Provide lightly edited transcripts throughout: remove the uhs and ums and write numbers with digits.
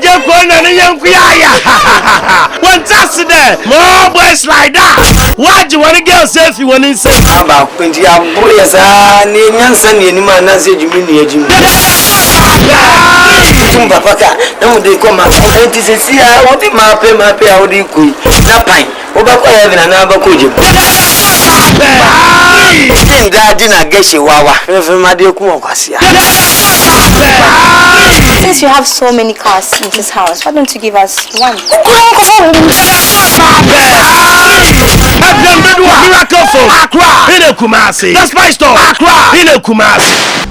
just going on a young one just there, more boys like that. Why do you want to get yourself you want to say? About 20 boys are near Sunday, and man, as you mean, you Papa, no, they come up. It is a sea. I want him up in my pay. How do you quit? That pine. Obako having another coach. That dinner gets you. Wawa. Since you have so many cars in this house, why don't you give us one? Miracle for Accra. In a Kumasi. That's my store. Accra. In a Kumasi.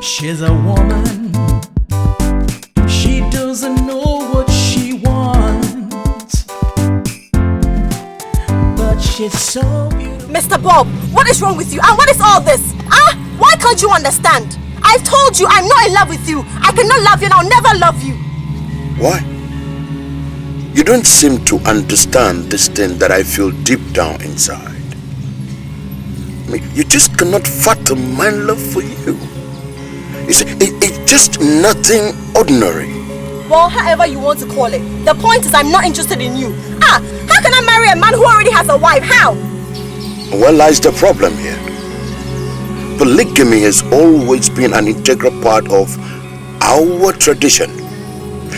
She's a woman, she doesn't know what she wants, but she's so beautiful. Mr. Bob, what is wrong with you? And what is all this? Why can't you understand? I've told you I'm not in love with you. I cannot love you and I'll never love you. Why? You don't seem to understand this thing that I feel deep down inside. I mean, you just cannot fathom my love for you. It's just nothing ordinary. Well, however you want to call it. The point is I'm not interested in you. How can I marry a man who already has a wife? How? Where lies the problem here? Polygamy has always been an integral part of our tradition.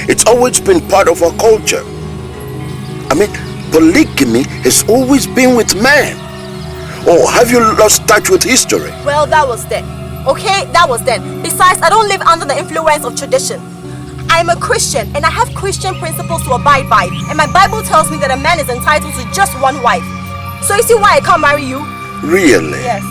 It's always been part of our culture. I mean, polygamy has always been with men. Or have you lost touch with history? Well, that was then. Okay, that was then. Besides, I don't live under the influence of tradition. I'm a Christian and I have Christian principles to abide by. And my Bible tells me that a man is entitled to just one wife. So you see why I can't marry you? Really? Yes.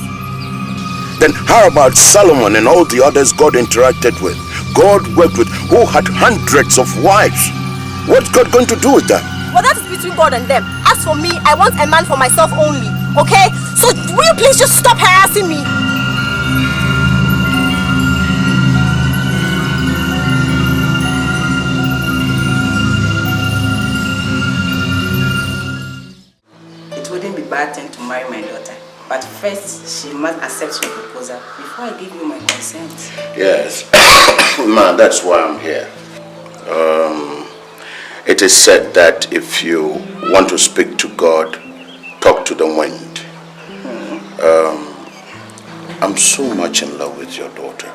Then how about Solomon and all the others God interacted with? God worked with who had hundreds of wives. What's God going to do with that? Well, that is between God and them. As for me, I want a man for myself only. Okay? So will you please just stop harassing me? Bad thing to marry my daughter, but first she must accept your proposal before I give you my consent. Yes, Ma, that's why I'm here. It is said that if you want to speak to God, talk to the wind. I'm so much in love with your daughter,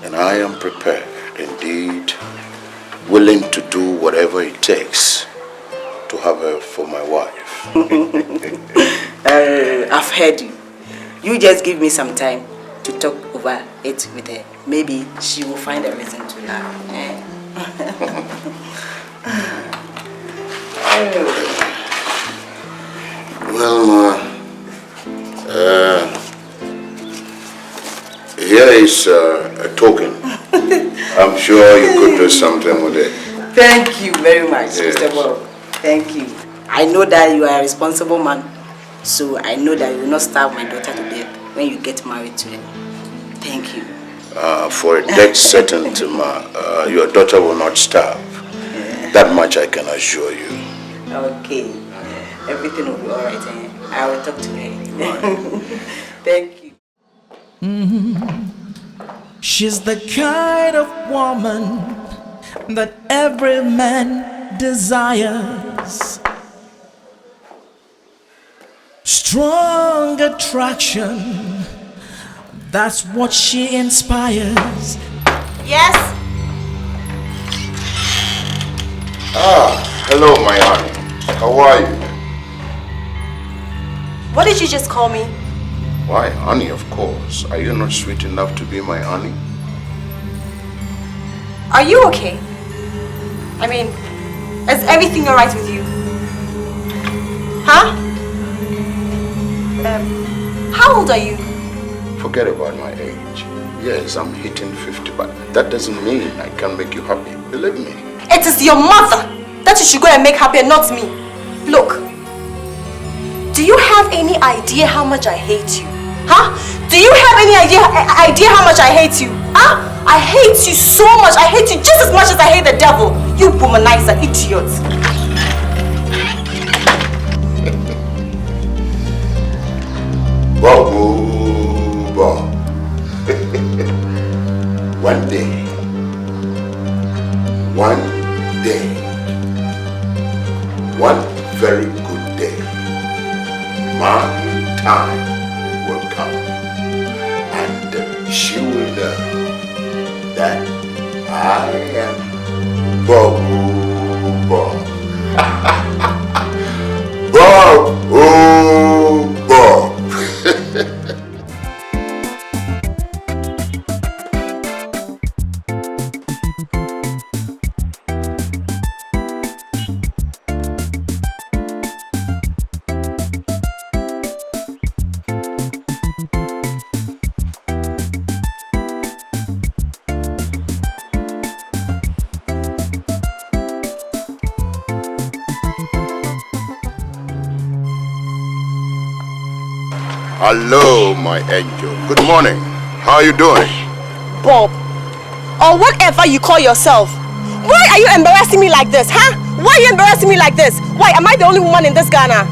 and I am prepared, indeed, willing to do whatever it takes to have her for my wife. I've heard you. You just give me some time to talk over it with her. Maybe she will find a reason to laugh. Well, Ma, here is a token. I'm sure you could do something with it. Thank you very much, yes. Mr. Bob. Thank you. I know that you are a responsible man, so I know that you will not starve my daughter to death when you get married to her. Thank you. For a dead certainty, Ma, your daughter will not starve. Yeah. That much I can assure you. Okay. Everything will be alright. I will talk to her. Thank you. She's the kind of woman that every man desires. Strong attraction, that's what she inspires. Yes? Hello, my honey. How are you? What did you just call me? Why, honey, of course. Are you not sweet enough to be my honey? Are you okay? I mean, is everything alright with you? Huh? How old are you? Forget about my age. Yes, I'm hitting 50, but that doesn't mean I can't make you happy. Believe me. It is your mother that you should go and make happy and not me. Look, Do you have any idea how much I hate you? Huh? Do you have any idea how much I hate you? Huh? I hate you so much. I hate you just as much as I hate the devil. You womanizer idiot. Bob. One very good day, my time will come, and she will know that I am Bob. Bob, oh Bob. Hello, my angel. Good morning. How are you doing? Bob, or whatever you call yourself. Why are you embarrassing me like this, huh? Why are you embarrassing me like this? Why, am I the only woman in this Ghana?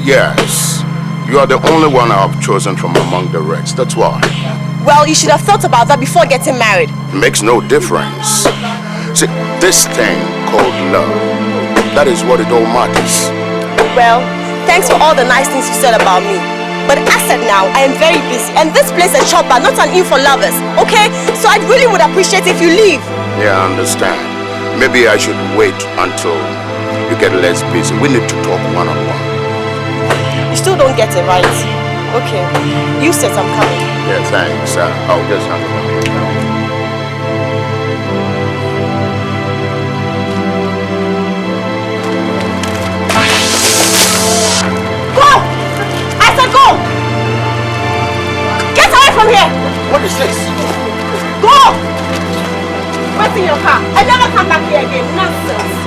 Yes. You are the only one I have chosen from among the rest. That's why. Well, you should have thought about that before getting married. Makes no difference. See, this thing called love, that is what it all matters. Well, thanks for all the nice things you said about me. But as of now, I am very busy, and this place is a shop bar, not an inn for lovers, okay? So I really would appreciate if you leave. Yeah, I understand. Maybe I should wait until you get less busy. We need to talk one-on-one. You still don't get it, right? Okay. You said I'm coming. Yeah, thanks. I'll just have a from here! What is this? Go! What's in your car? I never come back here again. Nonsense.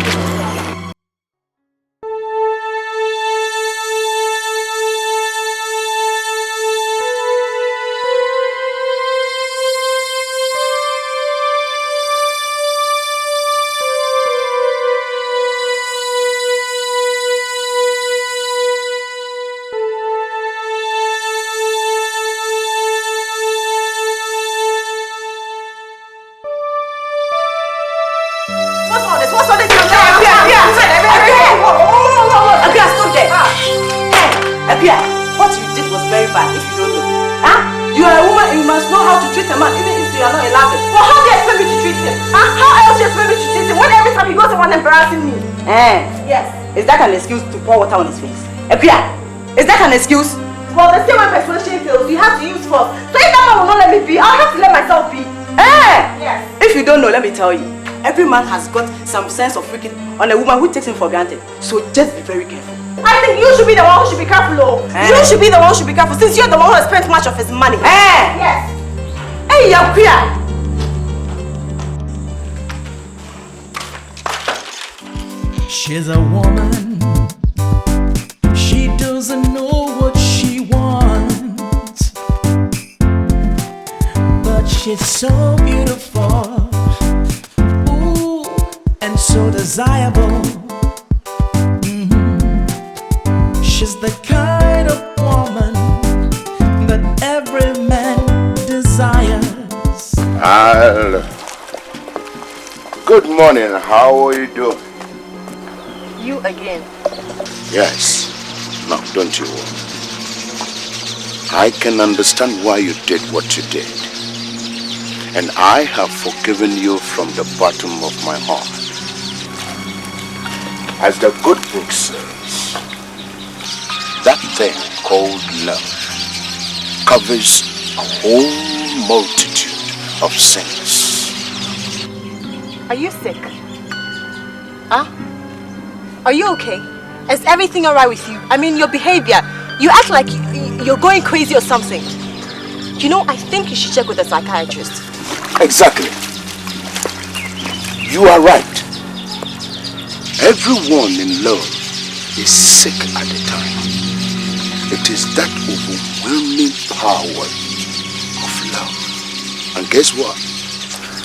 Is that an excuse to pour water on his face? Epia, is that an excuse? Well, the same way persuasion fails, you have to use force. So if that man will not let me be, I'll have to let myself be. Yes. If you don't know, let me tell you. Every man has got some sense of freaking on a woman who takes him for granted. So just be very careful. I think you should be the one who should be careful, though. You should be the one who should be careful, since you're the one who has spent much of his money. Yes. Hey, Epia. She's a woman, she doesn't know what she wants, but she's so beautiful, ooh, and so desirable. She's the kind of woman that every man desires. Good morning, how are you doing? You again. Yes. No, don't you worry. I can understand why you did what you did. And I have forgiven you from the bottom of my heart. As the good book says, that thing called love covers a whole multitude of sins. Are you sick? Huh? Are you okay? Is everything alright with you? I mean, your behavior. You act like you're going crazy or something. You know, I think you should check with a psychiatrist. Exactly. You are right. Everyone in love is sick at the time. It is that overwhelming power of love. And guess what?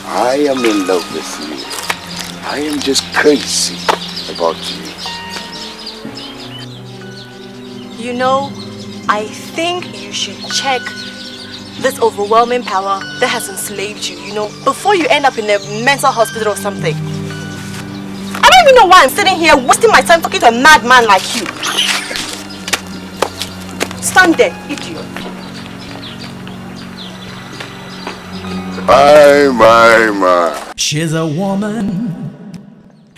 I am in love with you. I am just crazy about you. You know, I think you should check this overwhelming power that has enslaved you, before you end up in a mental hospital or something. I don't even know why I'm sitting here wasting my time talking to a madman like you. Stand there, idiot. My. She's a woman.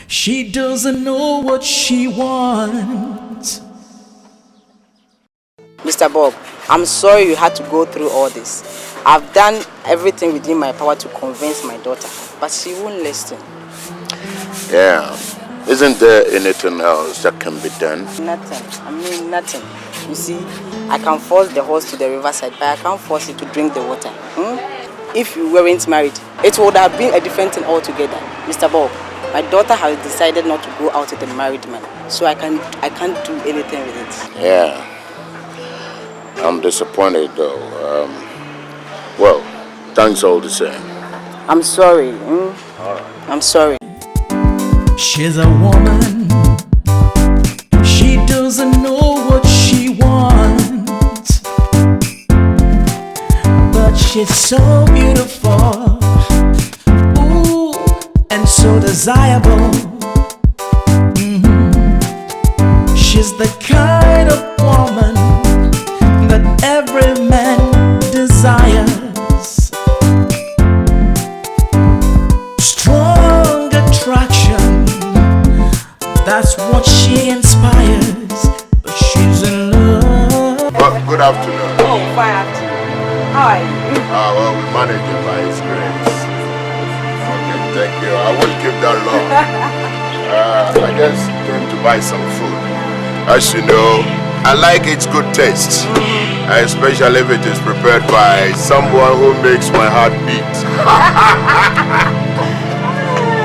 She doesn't know what she wants. Mr. Bob, I'm sorry you had to go through all this. I've done everything within my power to convince my daughter, but she won't listen. Yeah. Isn't there anything else that can be done? Nothing. I mean nothing. You see, I can force the horse to the riverside, but I can't force it to drink the water. If you weren't married, it would have been a different thing altogether. Mr. Bob, my daughter has decided not to go out with a married man, so I can't do anything with it. Yeah. I'm disappointed though. Well, thanks all the same. I'm sorry. I'm sorry. She's a woman. She doesn't know what she wants, but she's so beautiful, ooh, and so desirable. She's the kind of woman that every man desires. Strong attraction, that's what she inspires. But she's in love. Well, good afternoon. Oh, fine afternoon. How are you? Well, we managed it by His grace. Okay, thank you. I won't keep that long. I just came to buy some food. As you know, I like its good taste, especially if it is prepared by someone who makes my heart beat.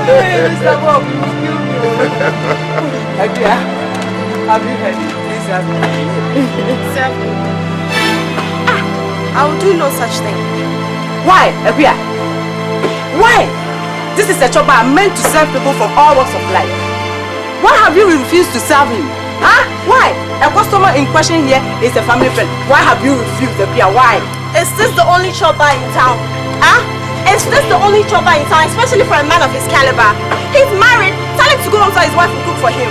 Hey, Mr. Bob, you will kill me. Agia, have you heard it? Please have me. Serve me. I will do no such thing. Why, Agia? Why? This is a job I meant to serve people from all walks of life. Why have you refused to serve him? Huh? Why? A customer in question here is a family friend. Why have you refused, Agia? Why? Is this the only chopper in town? Huh? Is this the only chopper in town, especially for a man of his caliber? He's married. Tell him to go home to his wife and cook for him.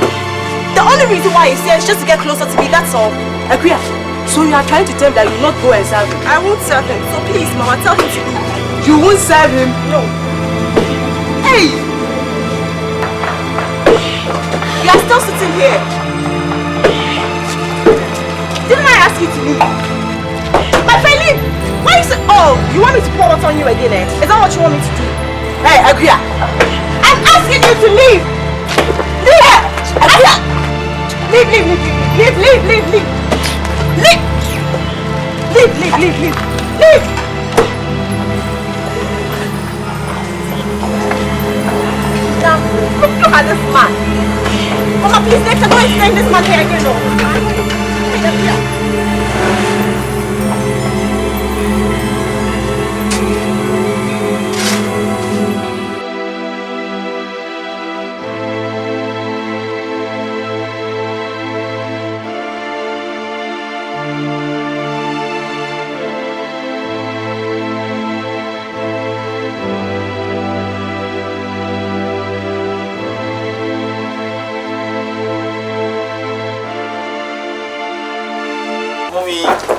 The only reason why he's here is just to get closer to me, that's all. Agia, so you are trying to tell me that you will not go and serve him? I won't serve him, so please, Mama, tell him to leave. You won't serve him? No. Hey! You are still sitting here. Didn't I ask you to leave? My friend, leave! Why you say, oh, you want me to pour water on you again, eh? Is that what you want me to do? Hey, Agia! I'm asking you to leave! Leave! Agia! Leave! Now, look at this man. Mama, please, next time, don't explain this man here again, no.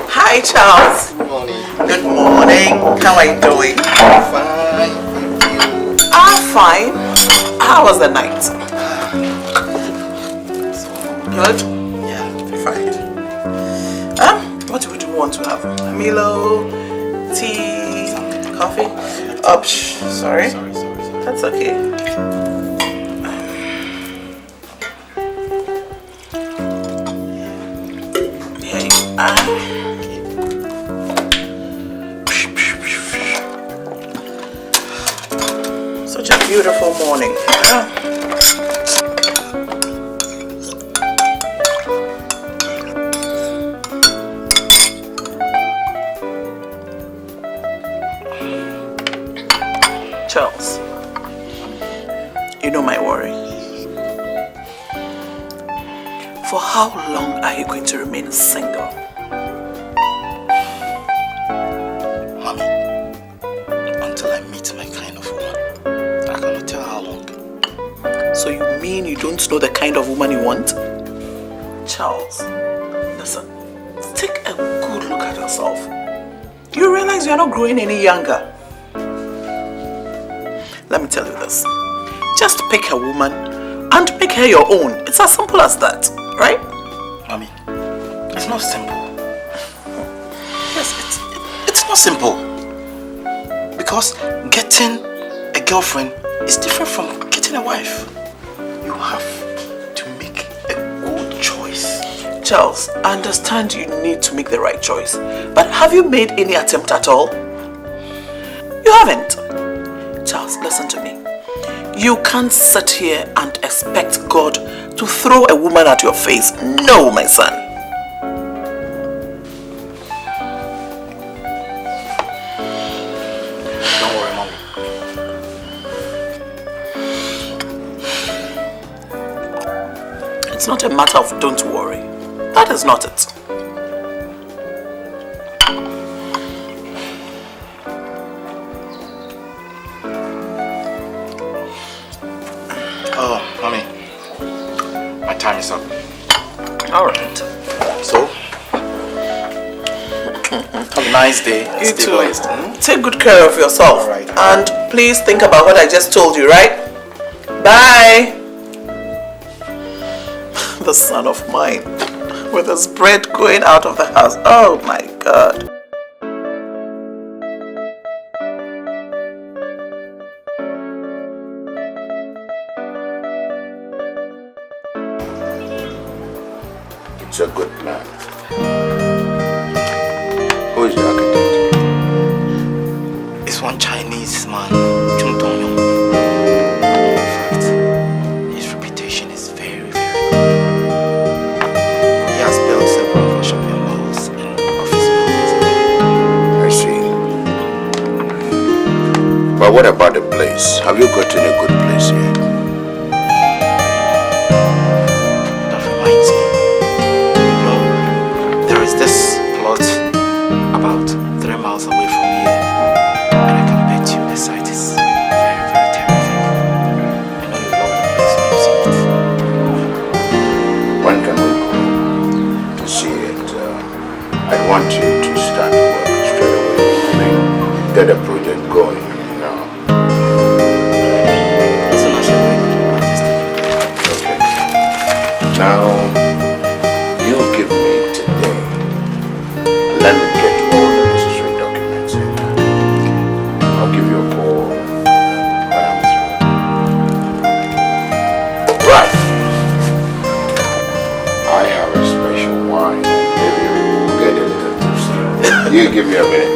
Hi, Charles. Good morning. Good morning. How are you doing? Fine, thank you. I'm fine. How was the night? Good? Yeah. Fine. What do we want to have? Milo, tea, coffee? Oh, sorry. That's okay. Here you are. Such a beautiful morning. For how long are you going to remain single? Mommy, until I meet my kind of woman. I cannot tell how long. So you mean you don't know the kind of woman you want? Charles, listen, take a good look at yourself. You realize you are not growing any younger. Let me tell you this. Just pick a woman and make her your own. It's as simple as that, right? Mommy, it's not simple. Yes, it's not simple. Because getting a girlfriend is different from getting a wife. You have to make a good choice. Charles, I understand you need to make the right choice. But have you made any attempt at all? You haven't. Charles, listen to me. You can't sit here and expect God to throw a woman at your face. No, my son. Don't worry, Mommy. It's not a matter of don't worry. That is not it. Oh, Mommy. My time is up. Alright. So, have a nice day. You Stay too. blessed. Take good care of yourself. Alright. And please think about what I just told you, right? Bye. The son of mine with his bread going out of the house. Oh my God. It's a good plan. Who is the architect? It's one Chinese man, Chung Tong Yong. In fact, his reputation is very, very good. He has built several of our shopping malls and office buildings. I see. But what about the place? Have you gotten a good place yet? That reminds me. There is this plot about 3 miles away from here, and I can bet you the site is very, very terrific. I know you love the place when you see it. When can we go to see it? I want you to start work straight away. I mean, get the project going, you know. As soon as you're ready, I'll just take it. Okay. Now, you give me today. Let me get all the necessary documents in. I'll give you a call when I'm through. Right. I have a special wine. Maybe we'll get a little tipsy. You give me a minute.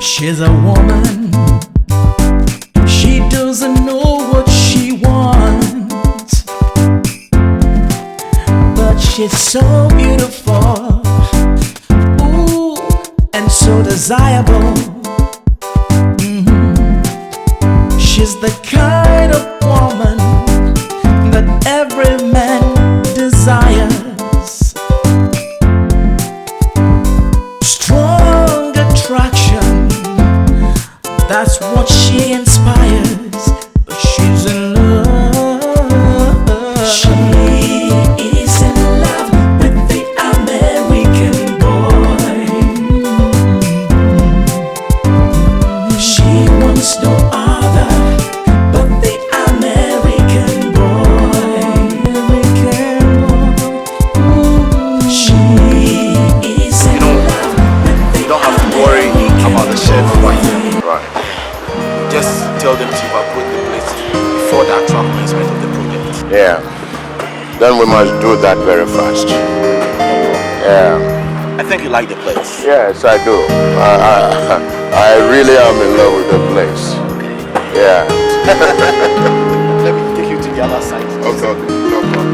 She's a woman. She doesn't know what she wants, but she's so beautiful, ooh, and so desirable. She's the kind of woman that every man desires. Strong attraction, that's what she inspires. But she's in love. She is in love with the American boy. She wants no other but the American boy. She is in love with the You don't have to worry about the chef right here. Right. Just tell them to evacuate the place before the actual commencement of the project. Yeah. Then we must do that very fast. Yeah. I think you like the place. Yes, I do. I really am in love with the place. Yeah. Let me take you to the other side. Okay. No problem.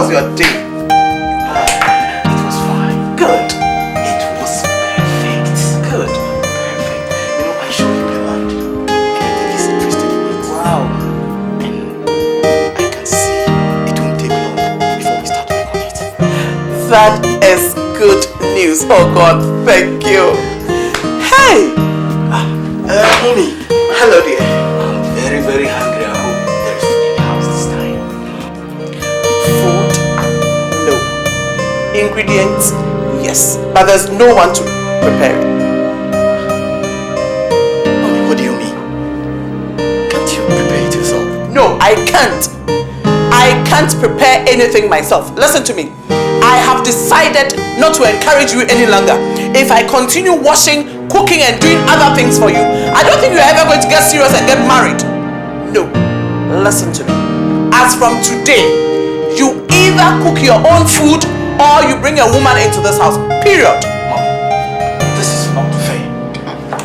was your day? It was fine. Good. It was perfect. Good. Perfect. You know, I showed him the land. And I think he's interested in it. Wow. And I can see it won't take long before we start work on it. That is good news. Oh God, thank you. Hey! Mommy. Hello dear. I'm very, very hungry. I hope there's food in the house this time. Food? No. Ingredients? Yes. But there's no one to prepare it. Mommy, what do you mean? Can't you prepare it yourself? No, I can't. I can't prepare anything myself. Listen to me. I have decided not to encourage you any longer. If I continue washing, cooking and doing other things for you, I don't think you're ever going to get serious and get married. No. Listen to me. As from today, you either cook your own food or you bring a woman into this house. Period. Mom, this is not fair.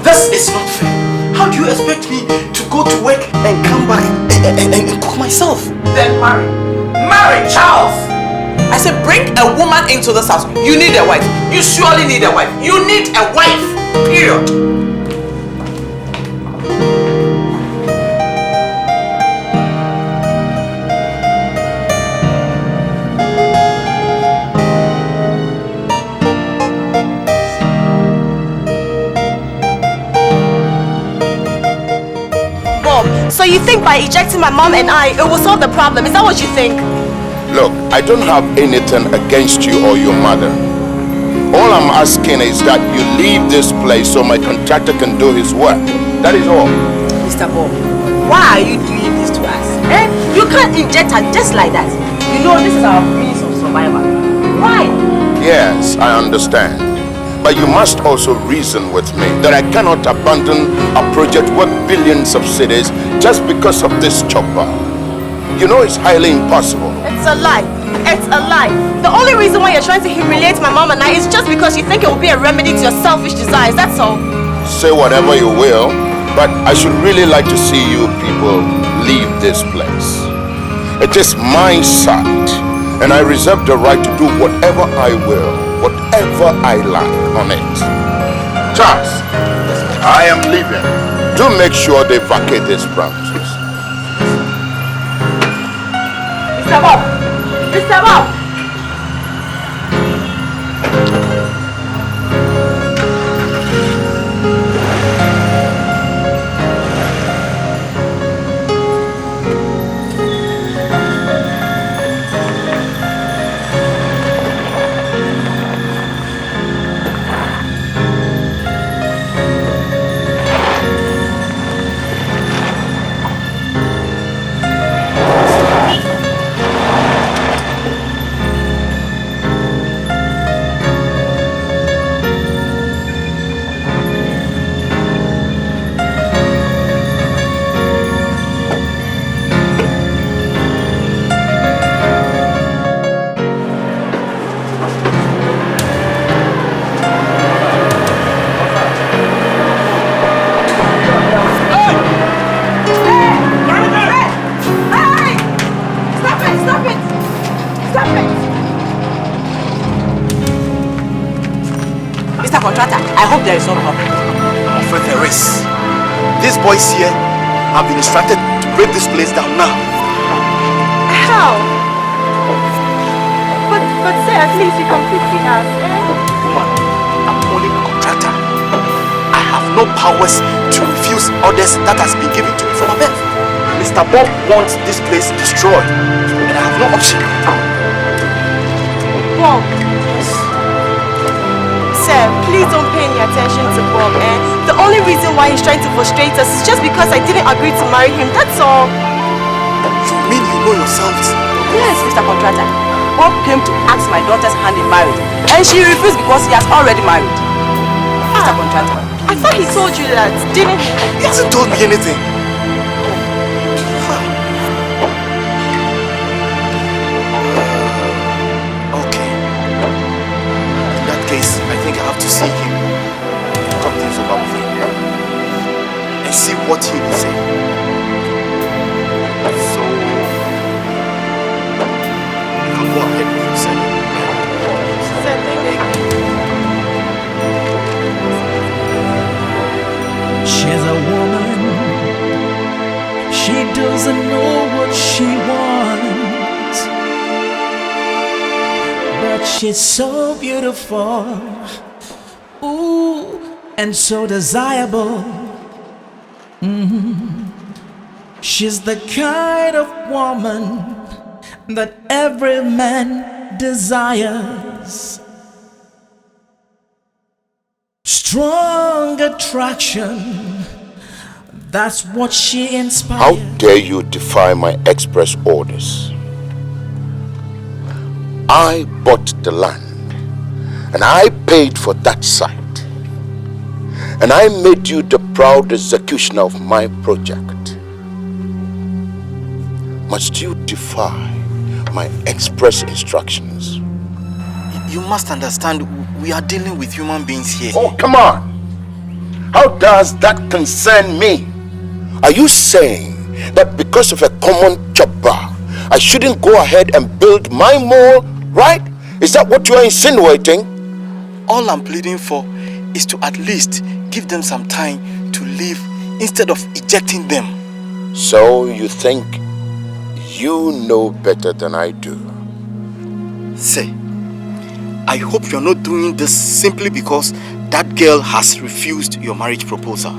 This is not fair. How do you expect me to go to work and come back and cook myself? Then marry. Marry, Charles! I said bring a woman into this house. You need a wife. You surely need a wife. You need a wife. Period. Bob, so you think by ejecting my mom and I, it will solve the problem? Is that what you think? Look, I don't have anything against you or your mother. All I'm asking is that you leave this place so my contractor can do his work. That is all. Mr. Bob, why are you doing this to us? You can't inject her just like that. You know this is our means of survival. Why? Yes, I understand. But you must also reason with me that I cannot abandon a project worth billions of cedis just because of this chopper. You know it's highly impossible. It's a lie. It's a lie. The only reason why you're trying to humiliate my mom and I is just because you think it will be a remedy to your selfish desires, that's all. Say whatever you will, but I should really like to see you people leave this place. It is my site, and I reserve the right to do whatever I will, whatever I like on it. Charles, I am leaving. Do make sure they vacate these premises. Mr. Bob! Mr. Bob! I hope there is no problem. I'm afraid there is. These boys here have been instructed to break this place down now. How? But sir, at least you can fix it us. Woman, I'm only a contractor. I have no powers to refuse orders that has been given to me from above. Mr. Bob wants this place destroyed, and I have no option. Bob. Sir, please don't pay any attention to Bob, The only reason why he's trying to frustrate us is just because I didn't agree to marry him, that's all. You mean you know yourselves? Yes, Mr. Contractor. Bob came to ask my daughter's hand in marriage, and she refused because he has already married. Mr. Contractor. I thought he told you that, didn't he? He hasn't told me anything. I think I have to see him, talk things over with him, and see what he will say. So, you can go ahead. she's so beautiful, ooh, and so desirable. She's the kind of woman that every man desires. Strong attraction, that's what she inspires. How dare you defy my express orders? I bought the land and I paid for that site. And I made you the proud executioner of my project. Must you defy my express instructions? You must understand, we are dealing with human beings here. Oh, come on! How does that concern me? Are you saying that because of a common chopper, I shouldn't go ahead and build my mall, right? Is that what you are insinuating? All I'm pleading for is to at least give them some time to live instead of ejecting them. So you think you know better than I do? Say, I hope you're not doing this simply because that girl has refused your marriage proposal.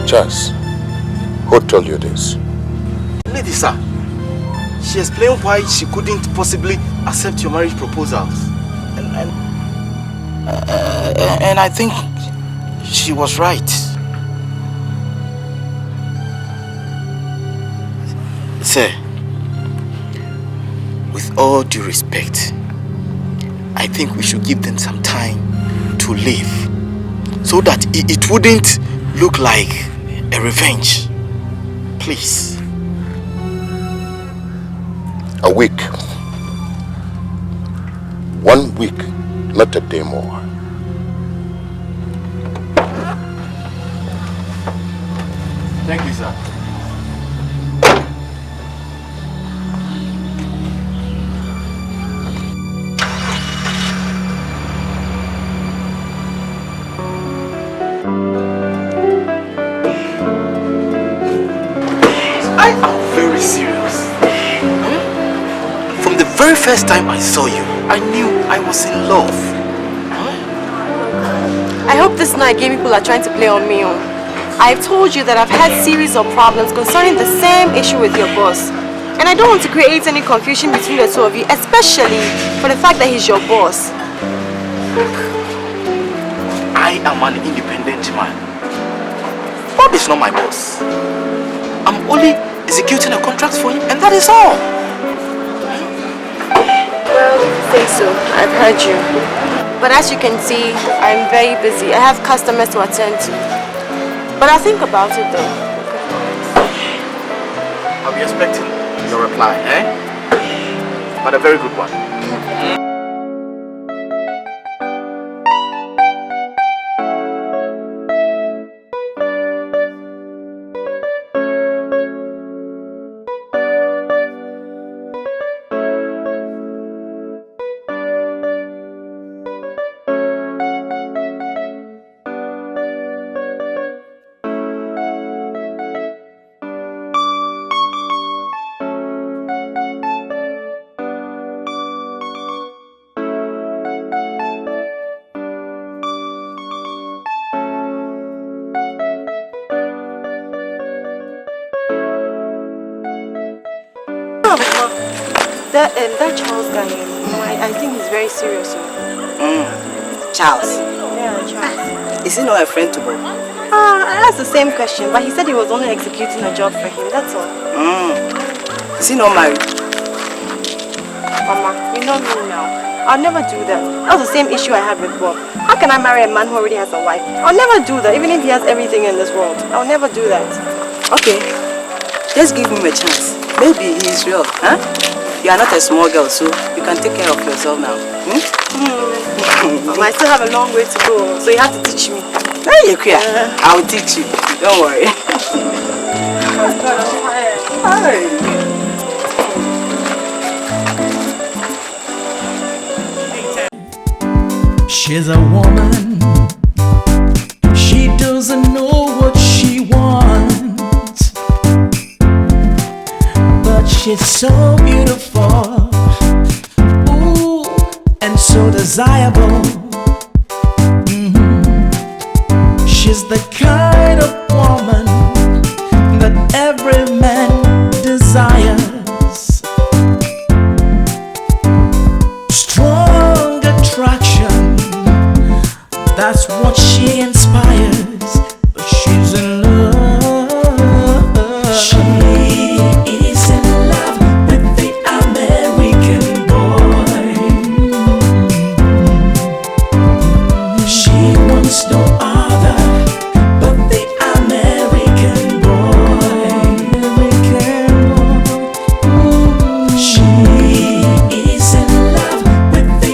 Chas, who told you this? Lady sir, she explained why she couldn't possibly accept your marriage proposals. And I think she was right. Sir, with all due respect, I think we should give them some time to live so that it wouldn't look like a revenge. Please. A week. 1 week, not a day more. Thank you, sir. I am very serious. From the very first time I saw you, I knew I was in love. I hope this night gay people are trying to play on me. I've told you that I've had series of problems concerning the same issue with your boss. And I don't want to create any confusion between the two of you, especially for the fact that he's your boss. I am an independent man. Bob is not my boss. I'm only executing a contract for him, and that is all. Well, think so. I've heard you. But as you can see, I'm very busy. I have customers to attend to. But I'll think about it though. I'll be expecting your reply, eh? But a very good one. That Charles guy, I think he's very serious. Charles, Yeah, Charles. is he not a friend to Bob? I asked the same question, but he said he was only executing a job for him, that's all. Is he not married? Mama, you know me now. I'll never do that. That was the same issue I had with Bob. How can I marry a man who already has a wife? I'll never do that, even if he has everything in this world. I'll never do that. Okay, just give him a chance. Maybe he is real, huh? You are not a small girl, so you can take care of yourself now. Mama, I still have a long way to go, so you have to teach me. Hey, you queer. I will teach you. Don't worry. She's a woman. She doesn't know what she wants, but she's so beautiful, ooh, and so desirable. She's the kind of woman that every man desires. Strong attraction, that's what she inspires. But she's in love. She is in love with the American boy. She wants no other but the American boy. She is in love with the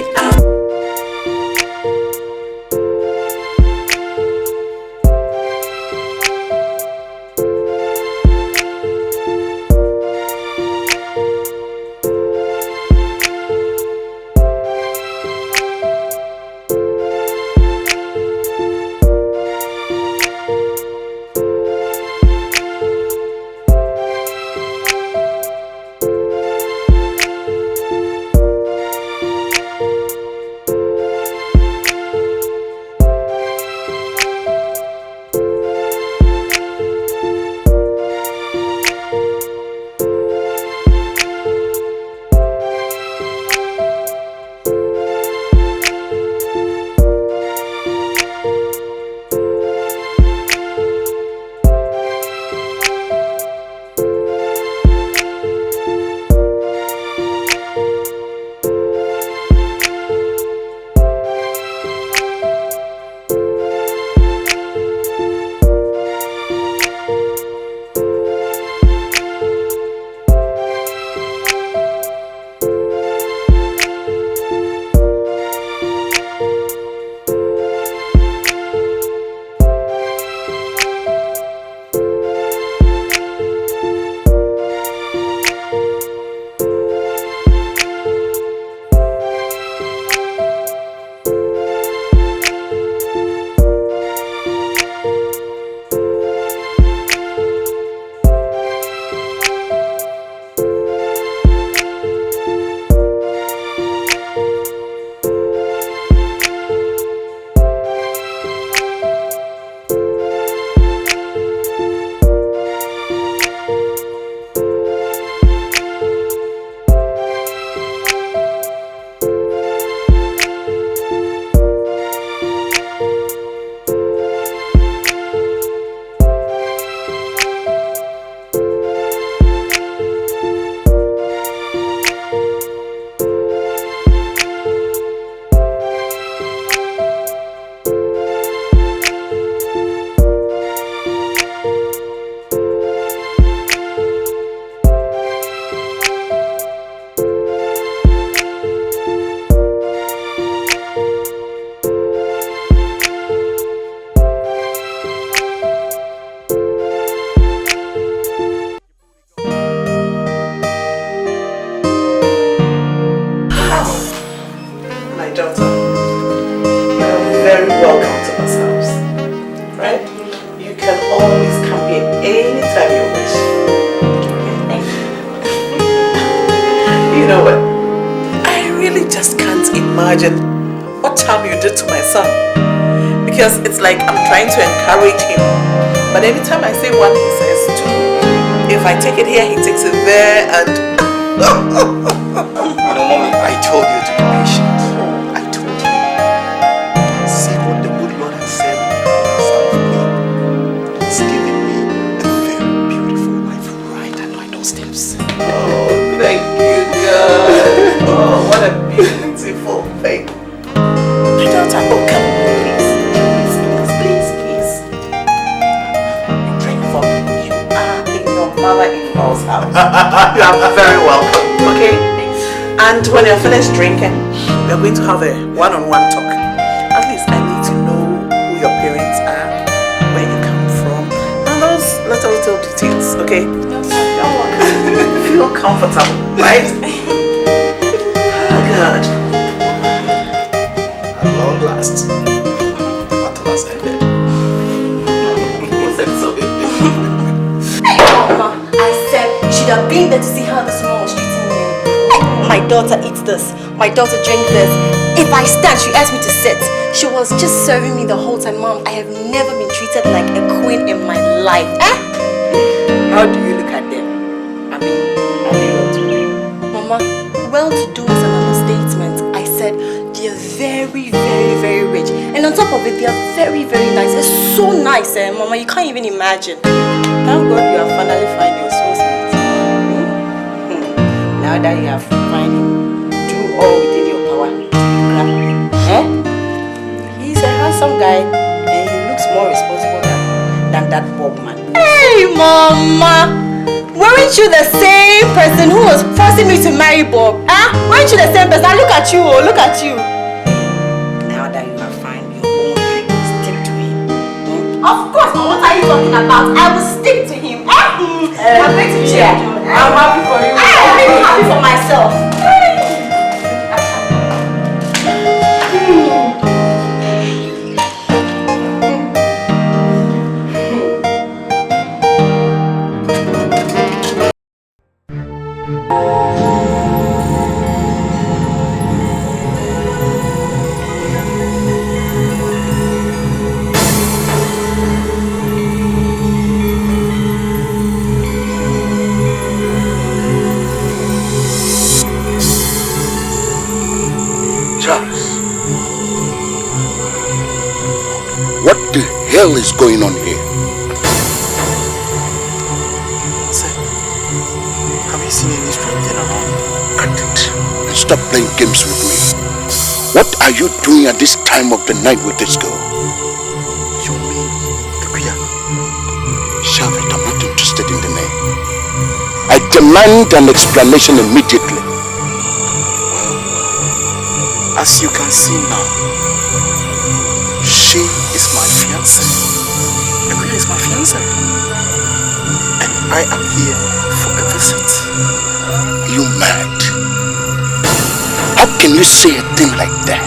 know what? I really just can't imagine what harm you did to my son. Because it's like I'm trying to encourage him. But every time I say one, he says two. If I take it here, he takes it there, and... You know, Mommy, I told you to be patient. I told you. See what the good Lord has said of me. He's given me a very beautiful wife right at my doorsteps. Oh, thank you, God. Oh, what a beautiful thing. My daughter, oh, come on, please. Drink for me. You are in your mother-in-law's house. You are very welcome, okay? And when you're finished drinking, we are going to have a one-on-one talk. At least I need to know who your parents are, where you come from, and those little details, okay? You're welcome. Feel comfortable, right? Oh, God. At long last, battle has ended. Who said so? Hey, Mama, I said should have been there to see how this woman was treating me. Hey, my daughter eats this. My daughter drinks this. If I stand, she asked me to sit. She was just serving me the whole time. Mom, I have never been treated like a queen in my life. How do you look at them? I mean, are they well-to-do? Mama, well-to-do is an understatement. I said they are very, very, very rich. And on top of it, they are very, very nice. It's so nice, Mama, you can't even imagine. Thank God you have finally found your soulmate. Now that you have found him, do all within your power to grab him. He's a handsome guy and he looks more responsible than that Bob man. Hey, Mama! Weren't you the same person who was forcing me to marry Bob? Weren't you the same person? Look at you, look at you. Now that you have found your own way, stick to him. Of course, Mama, what are you talking about? I will stick to him. I'm going to cheer. I'm happy for you. I'm really happy for myself. What the hell is going on here? Sir, have you seen any strange thing around? Cut it and stop playing games with me. What are you doing at this time of the night with this girl? You mean Kuya? Shove it, I'm not interested in the name. I demand an explanation immediately. Well, as you can see now, she is my fiancée. Kuya is my fiancée. And I am here for a visit. You mad? How can you say a thing like that?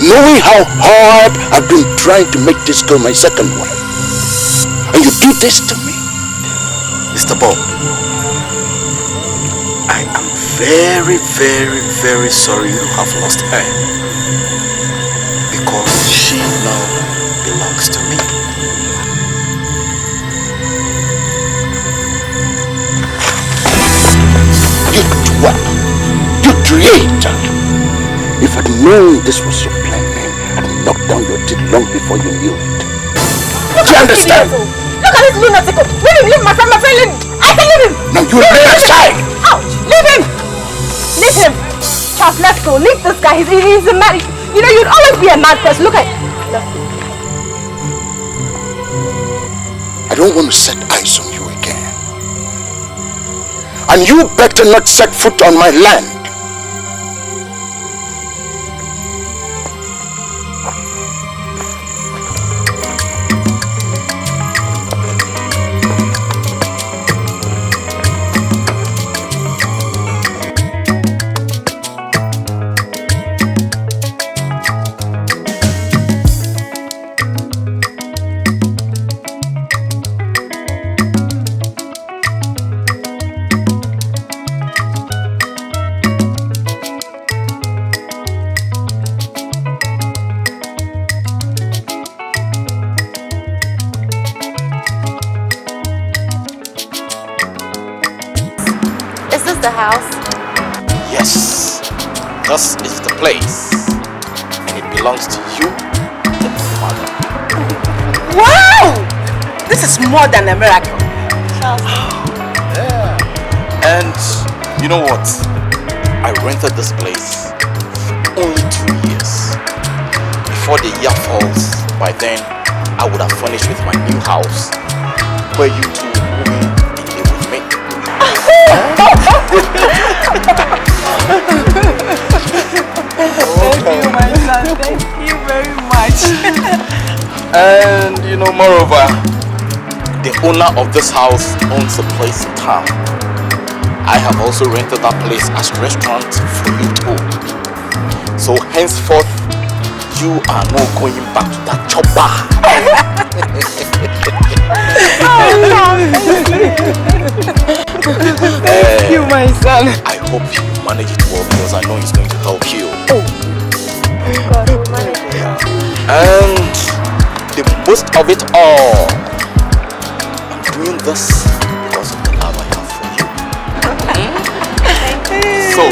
Knowing how hard I've been trying to make this girl my second wife. And you do this to me? Mr. Bob, I am very, very, very sorry you have lost her. Because she now belongs to me. You twat! You traitor! If I'd known this was your plan, man, I'd knock down your teeth long before you knew it. Do you understand? Look at this lunatic! Leave my friend, leave him! I can leave him! Now you lay aside! Ouch! Leave him! Leave him! Charles, let's go. Leave this guy. He's a mad... You know, you'd always be a mad person. Look at... I don't want to set eyes on you again. And you better not set foot on my land. The house? Yes, this is the place. And it belongs to you and your mother. Wow! This is more than a miracle. Yeah. And you know what? I rented this place for only 2 years. Before the year falls, by then I would have furnished with my new house where you two will move in and live with me. Thank you, my son. Thank you very much. And you know, moreover, the owner of this house owns a place in town. I have also rented that place as a restaurant for you too. So henceforth, you are not going back to that chopper. Oh, Thank you, my son. I hope you manage it well because I know it's going to help you. God, we'll manage it. And the most of it all, I'm doing this because of the love I have for you. So,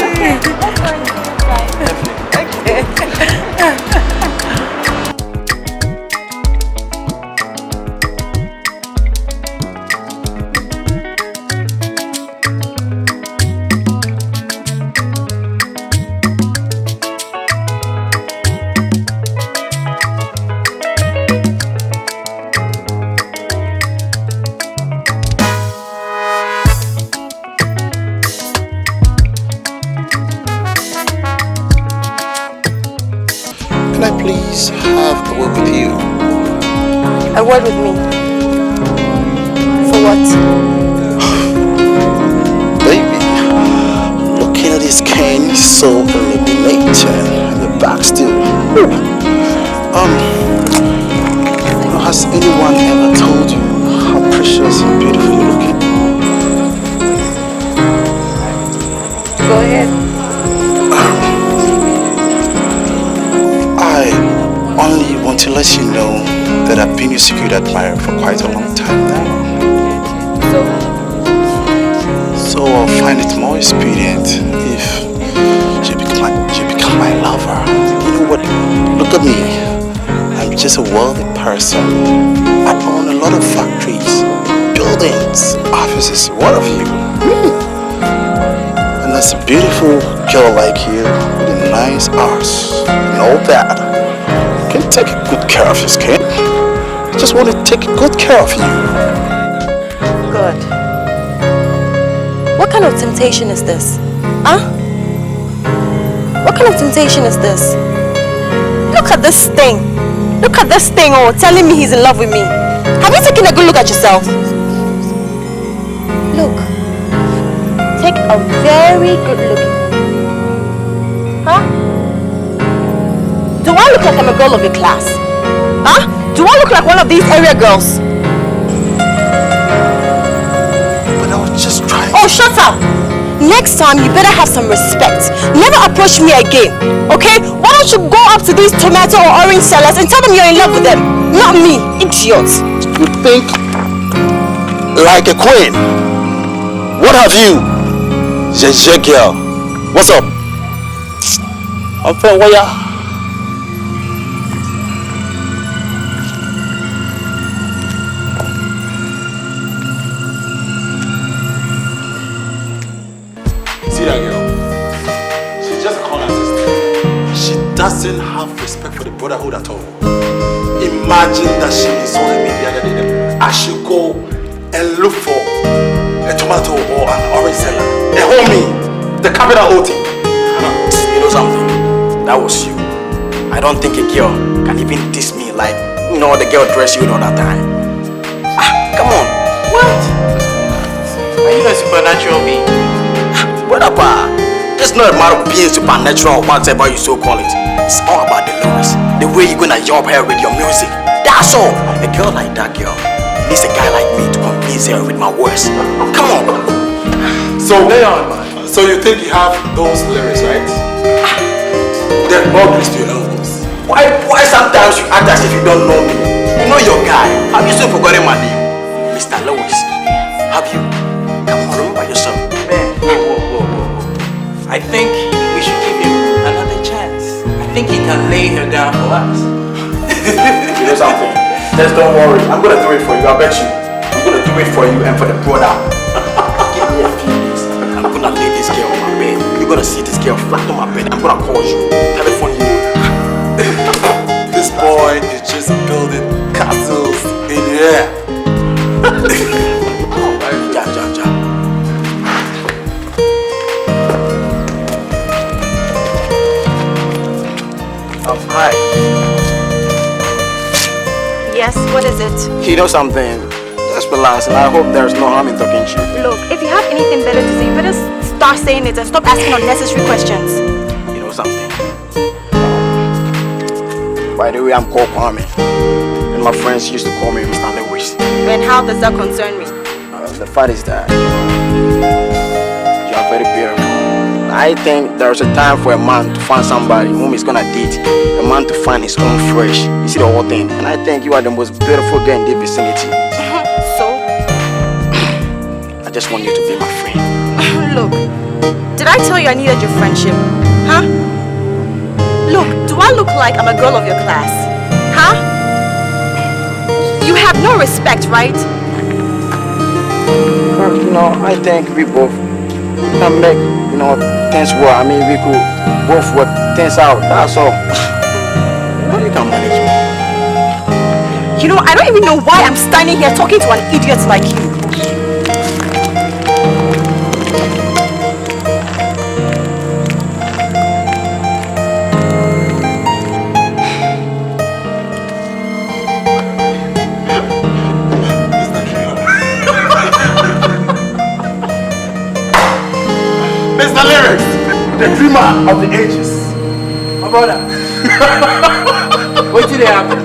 can I please have a word with you? A word with me. For what? Baby, looking at this cane so illuminated and the back still. Has anyone ever told you how precious and beautiful you're looking? Go ahead. I only want to let you know that I've been your secret admirer for quite a long time now. So I'll find it more expedient if you become my lover. You know what? Look at me. I'm just a wealthy person. I own a lot of factories, buildings, offices. What of you? And as a beautiful girl like you with a nice ass and all that, can take good care of your skin. I just want to take good care of you. God. What kind of temptation is this? Huh? What kind of temptation is this? Look at this thing. Look at this thing, oh, telling me he's in love with me. Have you taken a good look at yourself? Look. Take a very good look at me. Huh? Do I look like I'm a girl of your class? Huh? Do I look like one of these area girls? But I was just trying. Oh, shut up! Next time, you better have some respect. Never approach me again, okay? Why don't you go up to these tomato or orange sellers and tell them you're in love with them? Not me, idiot. You think like a queen. What have you? Jeje girl. What's up? I'm from Ware. See that girl? She's just a corner sister. She doesn't have respect for the brotherhood at all. Imagine that she insulted me the other day. I should go and look for a tomato or an orange seller. A homie, the capital OT. You know something? That was you. I don't think a girl can even diss me like, you know, the girl dressed you all that time. Come on. What? Are you a supernatural being? What about? It's not a matter of being supernatural or whatever you so call it. It's all about the lyrics. The way you're gonna job her with your music. That's all. A girl like that girl needs a guy like me to convince her with my words. Come on. So, Leon, so you think you have those lyrics, right? Then more grace to your elbows. Why sometimes you act as if you don't know me? You know your guy. Have you still forgotten my name? Mr. Lewis. Have you? Come on, remember yourself. Man, whoa. I think we should give him another chance. I think he can lay her down for us. You know something? Just don't worry. I'm gonna do it for you, I bet you. I'm gonna do it for you and for the brother. Give me a few days. I'm gonna lay this girl on my bed. You're gonna see this girl flat on my bed. I'm gonna call you. Telephone you. This boy is just building castles in the air. Ja. Hi. Yes, what is it? You know something? Just relax, and I hope there's no harm in talking to you. Look, if you have anything better to say, you better start saying it and stop asking unnecessary questions. You know something? By the way, I'm called Kwame, and my friends used to call me Mr. Lewis. And how does that concern me? The fact is that I think there's a time for a man to find somebody whom he's gonna date. A man to find his own fresh. You see the whole thing. And I think you are the most beautiful girl in the vicinity. So? I just want you to be my friend. Look, did I tell you I needed your friendship? Huh? Look, do I look like I'm a girl of your class? Huh? You have no respect, right? No, I think we both can make, things work. I mean, we could both work things out. That's all. You can manage me. I don't even know why I'm standing here talking to an idiot like you. Mr. Lyrics, the dreamer of the ages. My brother. What did they happen?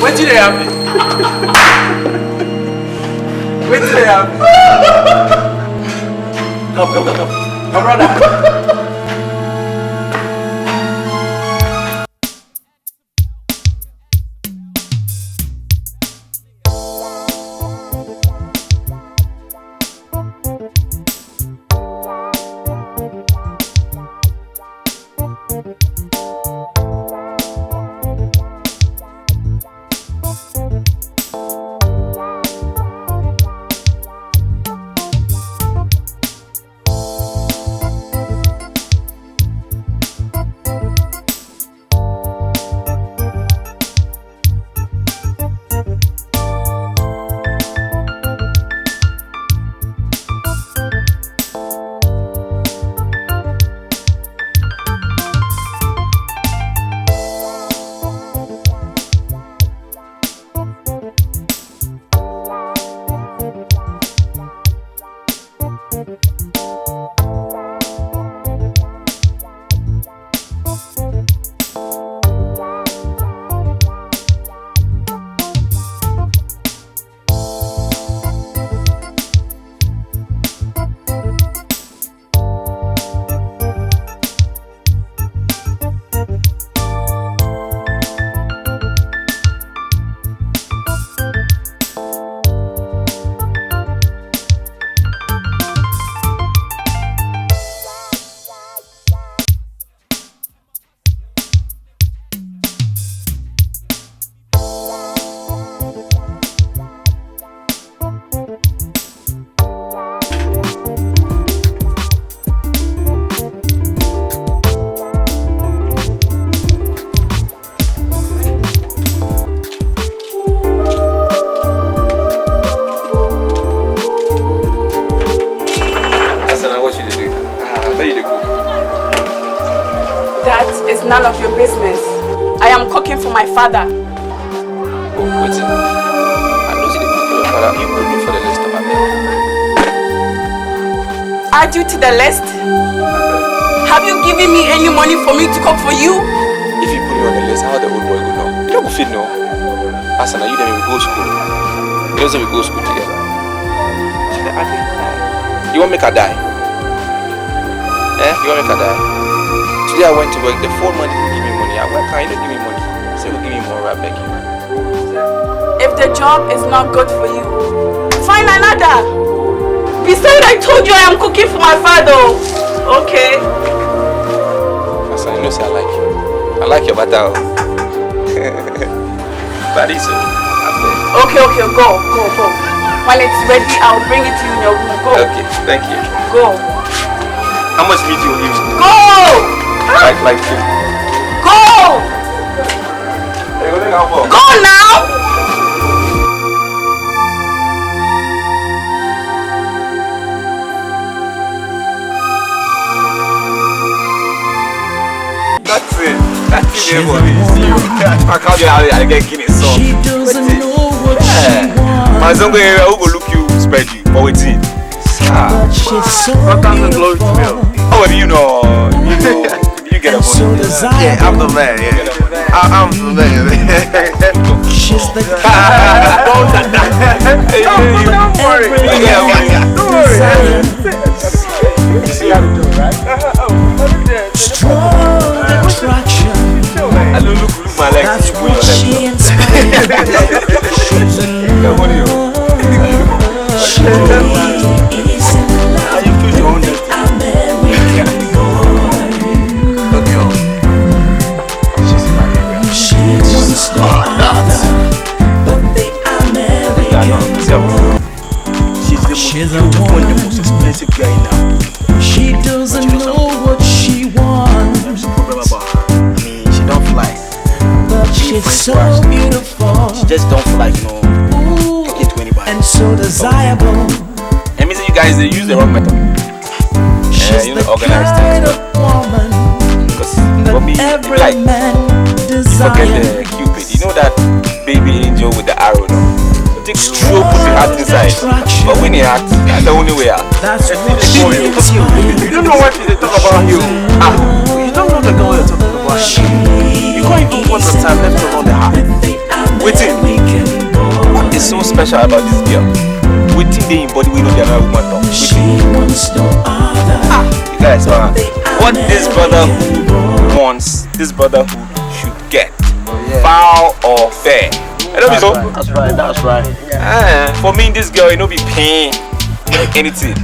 What did they happen? What did they happen? Come. My brother. None of your business. I am cooking for my father. Oh, wait a minute. I know you cook for your father. You put me for the list of my bed. Add you to the list? Have you given me any money for me to cook for you? If you put me on the list, how the old boy go know? You don't go fit no. Asana, you then we go school. You also we go school together. You want me to die? You want me to die? Today I went to work, the phone money didn't give me money. I went, can you don't give me money? So you give me more, I beg you. If the job is not good for you, find another. Besides, I told you I am cooking for my father. Okay? Listen, you know say I like you. I like your butter. But it's okay, go. When it's ready, I'll bring it to you in your room. Go. Okay, thank you. Go. How much meat you use? Go! Like you. Go! Go now! That's it. I can't get Guinness song. She doesn't know what she wants. My son who go look you spread you for waiting. But she's so beautiful. How do you know? You get a So money. Yeah, I'm the man, I'm the man. she's the Don't worry. every Don't worry. desire. How you choose your own destiny? She's the most expensive guy now. She doesn't know what she wants. There's a problem about her. I mean, she don't fly. But she's so beautiful. She just don't feel like, talking to anybody. And so desirable. It means you guys, they use the wrong method. She's the organize kind things. of woman Because that for me, every like, man you forget the desires. Cupid. You know that baby angel with the arrow, no? Take stroke, put the heart inside. But when he heart, that's the only way out. That's what she is. You don't know what they talk about you. You don't know the girl you're talking about. You can't even put the time left around the heart. Waiting. What is so special about this girl? Waiting they in body, we know they're not woman talk. Waiting. You guys, man. What this brotherhood wants, this brotherhood should get. Foul or fair. I don't be so. That's right. For me, this girl, you know, be paying anything.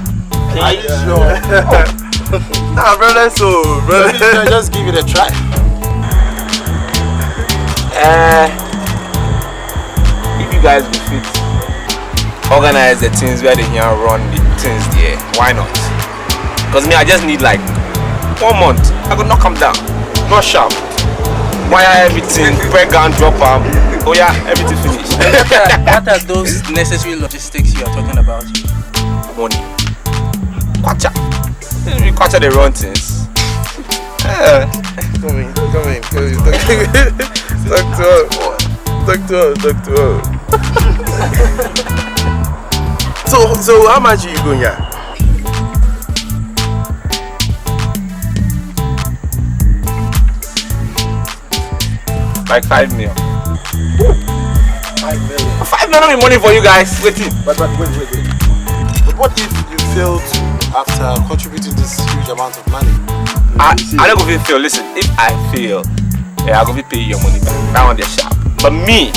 Are you sure? Nah, brother, brother, just give it a try. If you guys be fit, organize the things where they can run the things there. Why not? Because me, I just need like 1 month. I could knock them down. Not sharp. Wire everything, break and drop them. Oh yeah, everything finished. What are those necessary logistics you are talking about? Money. Kwacha. Kwacha the run things. Come in. Talk to her. So how much are you going here? Like 5 million. 5 million. 5 million is money for you guys. Waiting. But wait. But what if you fail to, after contributing this huge amount of money? I don't go fail. Listen, if I fail, I go pay your money back. That one they sharp. But me,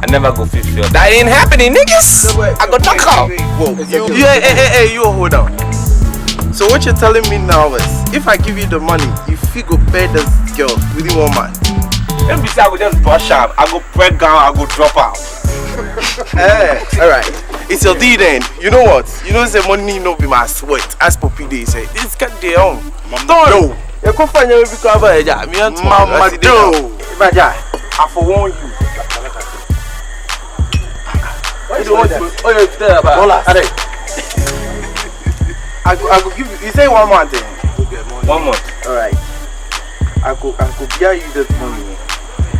I never go fail. That ain't happening, niggas. I go knock out. Whoa, you hold on. So what you're telling me now is, if I give you the money, you feel go pay this girl within 1 month. Let me say I go just brush up. I go break down. I go drop out. Alright. It's your deal then. You know what? You know the money no be my sweat. As Poppy they say, this got their own. No. You come find your baby cover. Mama do. I for warn you. What do you want to? Oh, you tell about. I go give you. You say 1 month then. 1 month. Alright. I go buy you this money.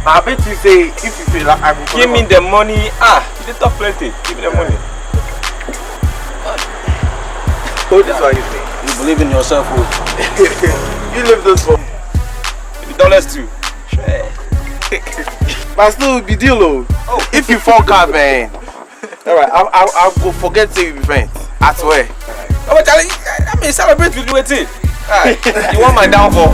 I bet you say if you feel like I go give me the money. You did talk plenty. Give me the money. So this is what you say. You believe in yourself, you live this one. $1 too. But still be deal oh. If you fuck up, man. Alright, I'll go forget to you be friends. I swear. Oh, Charlie, I mean celebrate with you waiting. You want my downfall?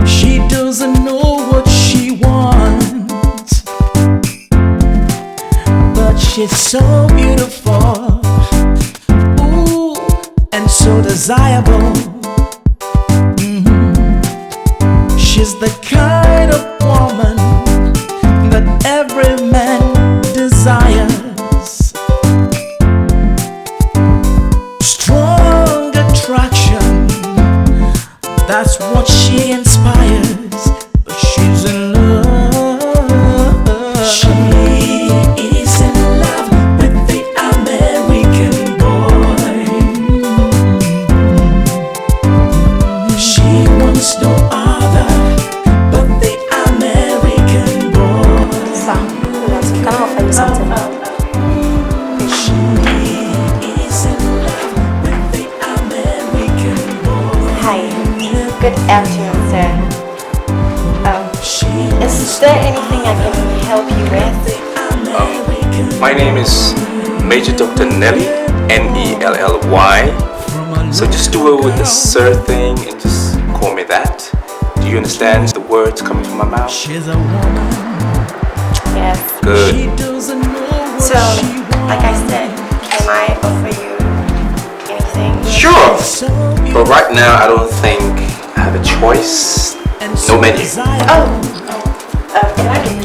She doesn't know what she wants, but she's so beautiful, ooh, and so desirable. She's the kind of woman that every man desires. Strong attraction, that's what she inspires. But she's in love. She is in love with the American boy. She wants no other but the American boy. Sir, can I offer you something? Good afternoon, sir. Is there anything I can help you with? My name is Major Dr. Nelly, Nelly. So just do it with the sir thing and just call me that. Do you understand the words coming from my mouth? She's a woman. Yes. Good. So So, like I said, can I offer you anything? Sure. But right now, I don't think I have a choice. No menu. Can I get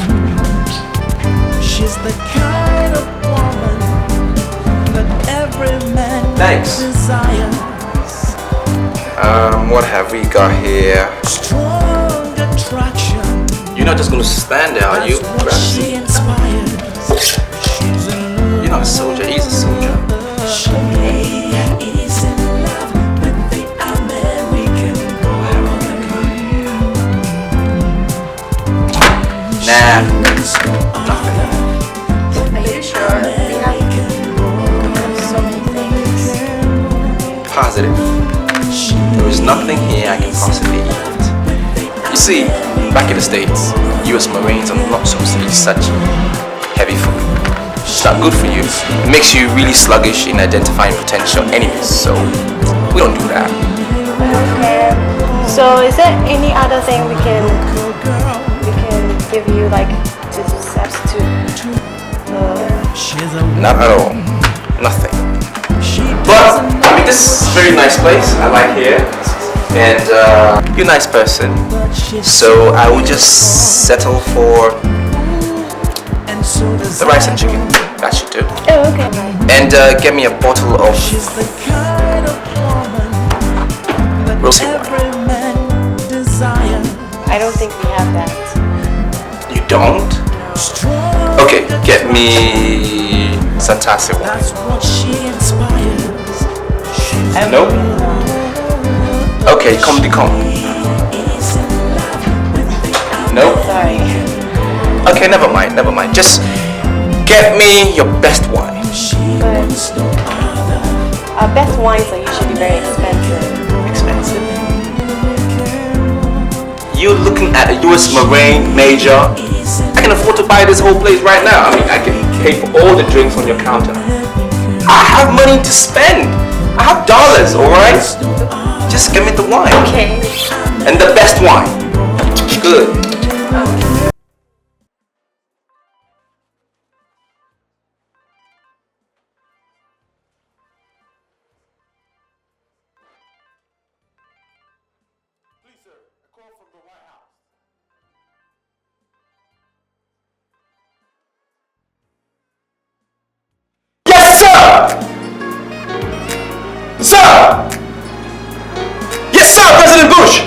She's the kind of woman that every man Thanks. desires. What have we got here? Strong attraction. You're not just gonna stand there, are you? That's what she inspires. She's in love. You're not a soldier, he's a soldier. She is in love with the American boy. Nah, Are you sure? We have so many things. positive. There is nothing here I can possibly eat. You see, back in the States, US Marines are not supposed to eat such heavy food. It's not good for you. It makes you really sluggish in identifying potential enemies, so we don't do that. Okay. So, is there any other thing we can give you, like, to substitute? Not at all. Nothing. But, I mean, this is a very nice place. I like here. And you're a nice person. So I will just settle for the rice and chicken. That should do. Oh, okay. And get me a bottle of rosé wine. I don't think we have that. You don't? Okay, get me Santace wine. Nope. Okay, come de come. Nope. Sorry. Okay, never mind. Just get me your best wine. But our best wines are usually very expensive. Expensive? You're looking at a US Marine Major. I can afford to buy this whole place right now. I mean, I can pay for all the drinks on your counter. I have money to spend. I have dollars, alright? Just give me the wine. Okay. And the best wine. Good. Please, sir, a call from the White House. Yes, sir! Sir! Yes, sir, President Bush!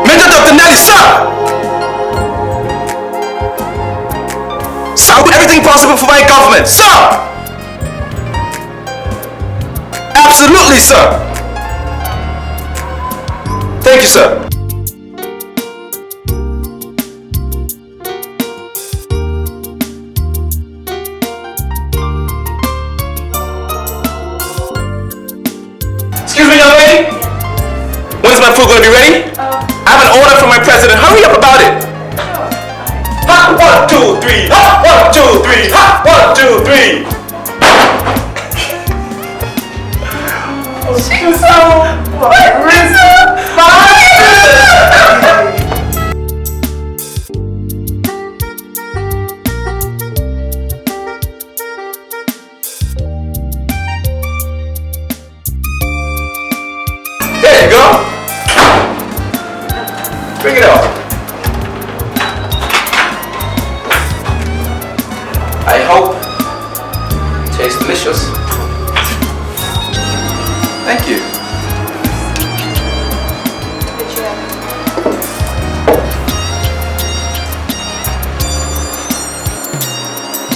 Major Dr. Nelly, sir! Sir, I'll do everything possible for my government, sir! Absolutely, sir! Thank you, sir. Excuse me, young lady? When's my food going to be ready? I have an order from my president. Hurry up about it. Ha! 1, 2, 3. Ha! 1, 2, 3. Ha! 1, 2, 3. She's so There you go. Bring it up. I hope it tastes delicious. Thank you.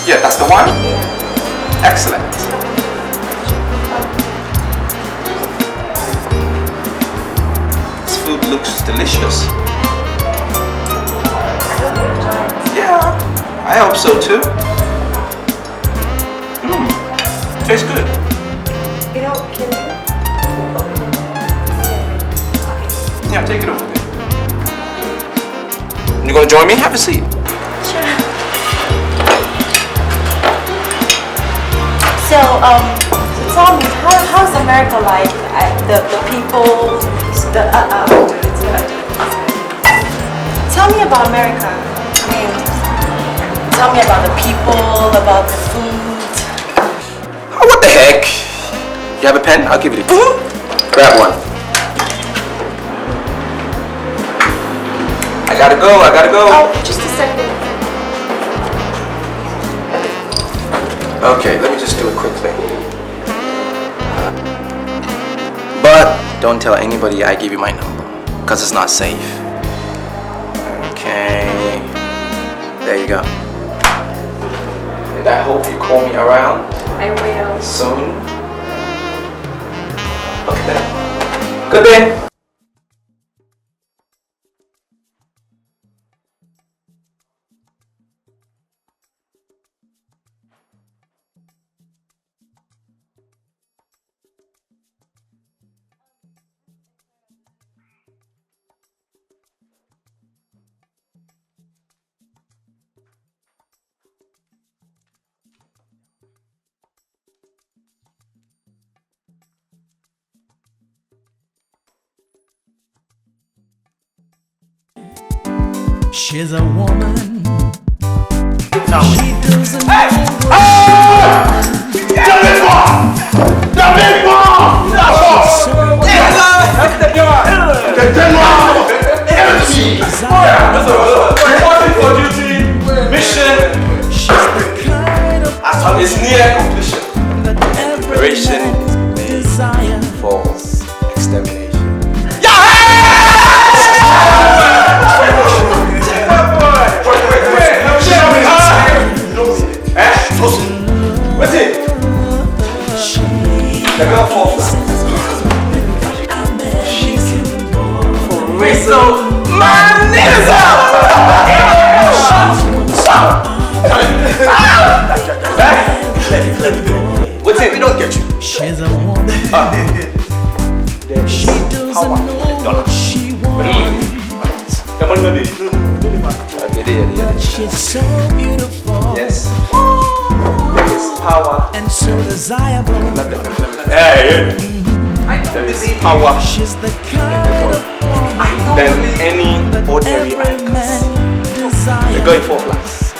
Yeah, that's the one? Excellent. This food looks delicious. Yeah, I hope so too. Tastes good. You know, can you? Yeah, take it over there. You gonna join me? Have a seat. Sure. So tell me, how's America like? The people, tell me about America. I mean, Tell me about the people, about the food. Oh, what the heck? You have a pen? I'll give it to you. Grab one. I gotta go. Oh, just a second. Okay, let me just do it quickly. But don't tell anybody I give you my number, because it's not safe. Okay. There you go. And I hope you call me around. I will. Soon. Okay then. Good day. She's a woman. She doesn't Hey! know. Reporting for duty. Mission. It's near completion. Preparation for extermination. What's it? The girl falls. For reason, my niggas out. What's it? We don't get you. She's a woman. She doesn't know what she wants. She's so beautiful. Yes. There is power and so desirable. Hey. There is power She's the kind of woman than any ordinary every icons. man desires. They go in 4 flats.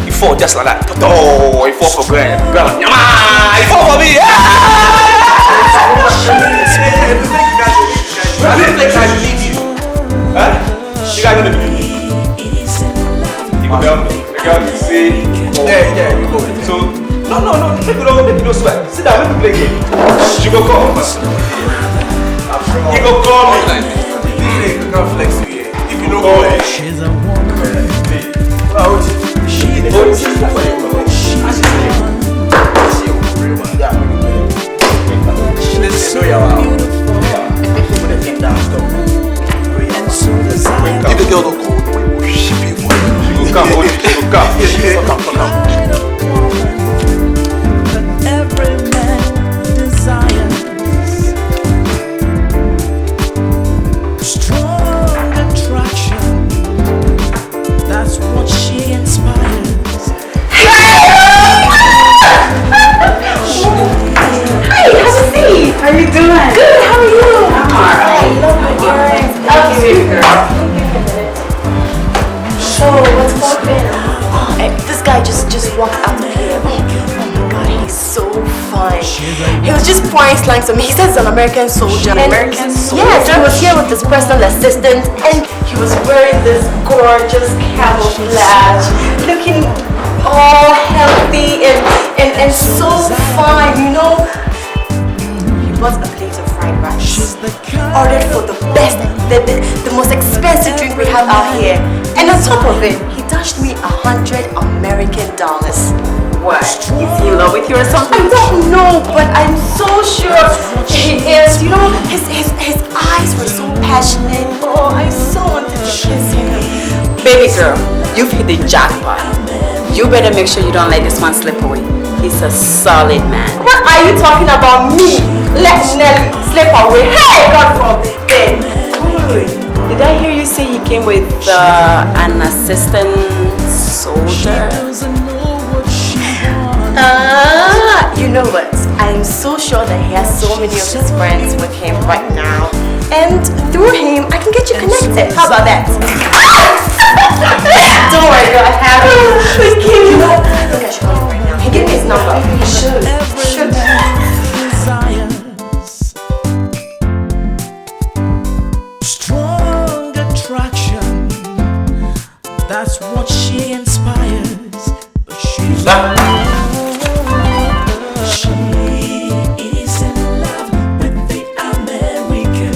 You fall just like that. Oh, you fall for grand. You fall for me. I didn't think I believe you. Huh? You guys gonna believe me? You go down. The girl you see. Yeah, you go. So, no. Make you don't sweat. Sit down. Let me play game. You go call. You go call me. You can flex you here. If you don't go, She's a woman. She's so beautiful and so desirable. If the girl don't call, she be one. She will come. She's the kind of woman that every man desires. Strong attraction, that's what she inspires. Hi, have a seat. How you doing? Good, how are you? I'm alright. I'll give you a girl. So, what's poppin'? This guy just walked out of here. Oh my god, he's so fine. He was just pouring slang to me. He says he's an American soldier. American soldier? Yes, he was here with his personal assistant and he was wearing this gorgeous camouflage, looking all healthy and so fine, you know. He bought a plate of fried rice, ordered for the best, the most expensive drink we have out here, and on top of it, he dashed me $100 American. What? Is he in love with you or something? I don't know, but I'm so sure he is. You know, his eyes were so passionate. Oh, I so wanted to kiss him. Baby girl, you've hit the jackpot. You better make sure you don't let this one slip away. He's a solid man. What are you talking about? Me? Let Nelly slip away. Hey, God forbid. Did I hear you say he came with an assistant soldier? You know what? I'm so sure that he has so many of his friends with him right now. And through him, I can get you connected. How about that? Don't worry, girl. I have it. You should. Desires. Strong attraction. That's what she inspires. But she's in love. She is in love with the American.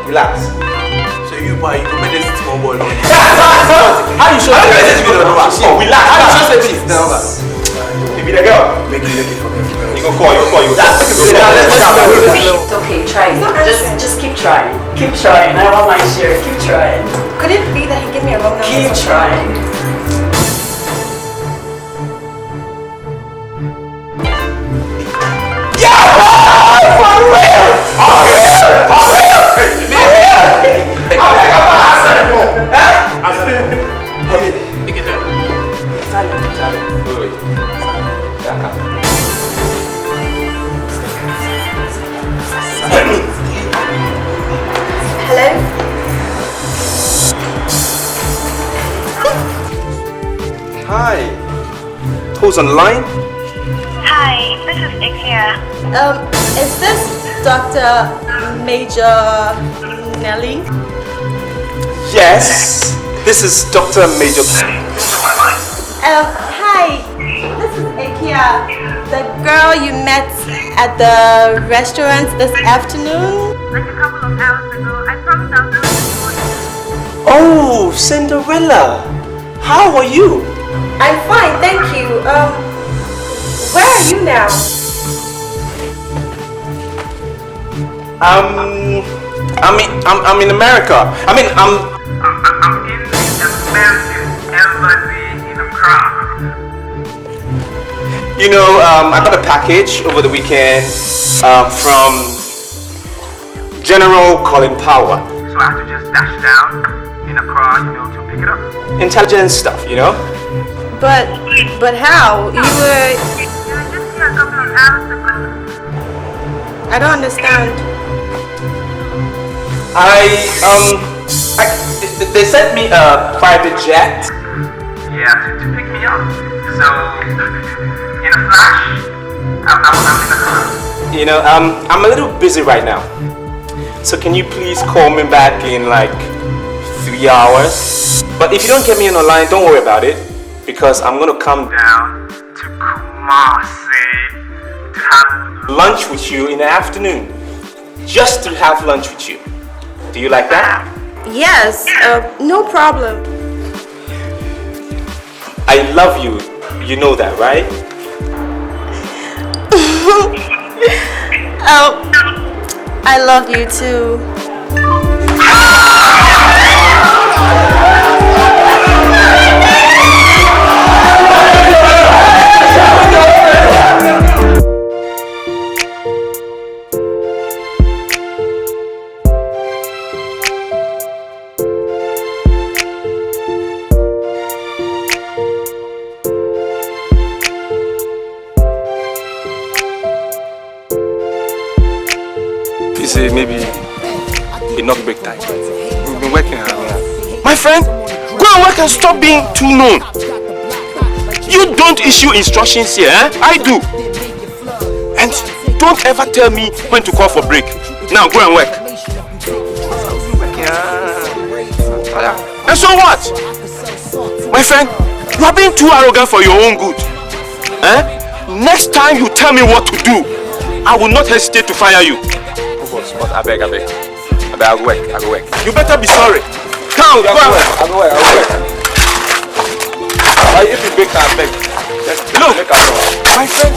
Relax. So you boy, you made this small boy. How you show the message with the number? Relax. How you show the number? If you the girl, Make it for me. you go call you. It's okay, try it. Just keep trying. Keep trying. I want my share. Keep trying. Could it be that he gave me a wrong number? Keep trying. Hello? Hi. Who's on the line? Hi, this is Ikea. Is this Dr. Major Nelly? Yes. This is Dr. Major. Hi. This is Ikea, the girl you met at the restaurant this afternoon. Like a couple of hours ago, I promised I was going to call you. Oh, Cinderella. How are you? I'm fine, thank you. Where are you now? I'm in America. I'm in the American embassy in Accra. You know, I got a package over the weekend from General Colin Power. So I have to just dash down in Accra, to pick it up. Intelligence stuff, you know? But how? You were... You were just here a couple of hours ago. I don't understand. They sent me a private jet. Yeah, to pick me up. So, in a flash, I'm in Accra. You know, I'm a little busy right now. So can you please call me back in like 3 hours? But if you don't get me on the line, don't worry about it. Because I'm gonna come Down to Kumasi to have lunch with you in the afternoon. Just to have lunch with you. Do you like that? Yes, no problem. I love you. You know that, right? I love you too. Maybe it not break time. We've been working hard. My friend, go and work and stop being too known. You don't issue instructions here, eh? I do. And don't ever tell me when to call for break. Now go and work. And so what? My friend, you are being too arrogant for your own good. Eh? Next time you tell me what to do, I will not hesitate to fire you. But I beg. I'll go work. You better be sorry. Come, go and work. I'll go work. If you beg, I beg. Look, my friend.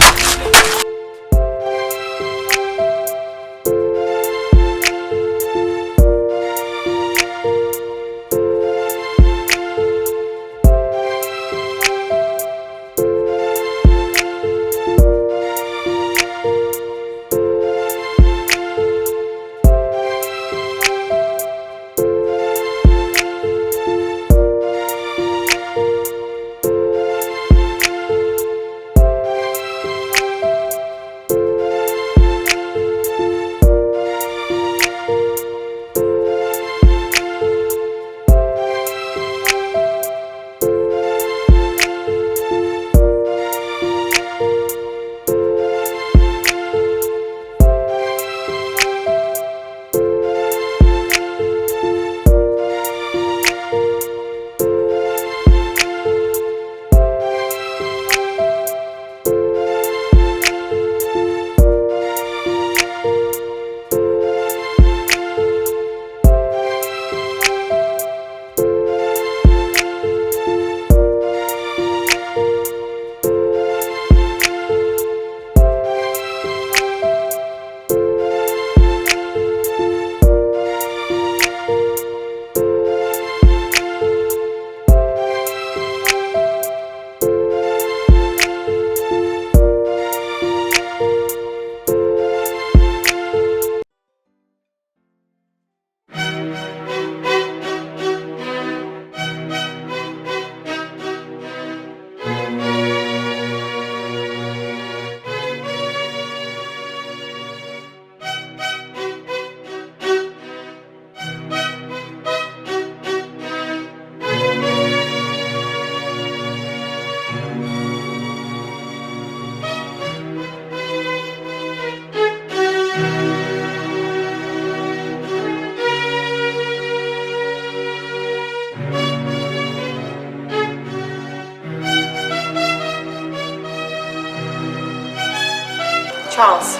Charles,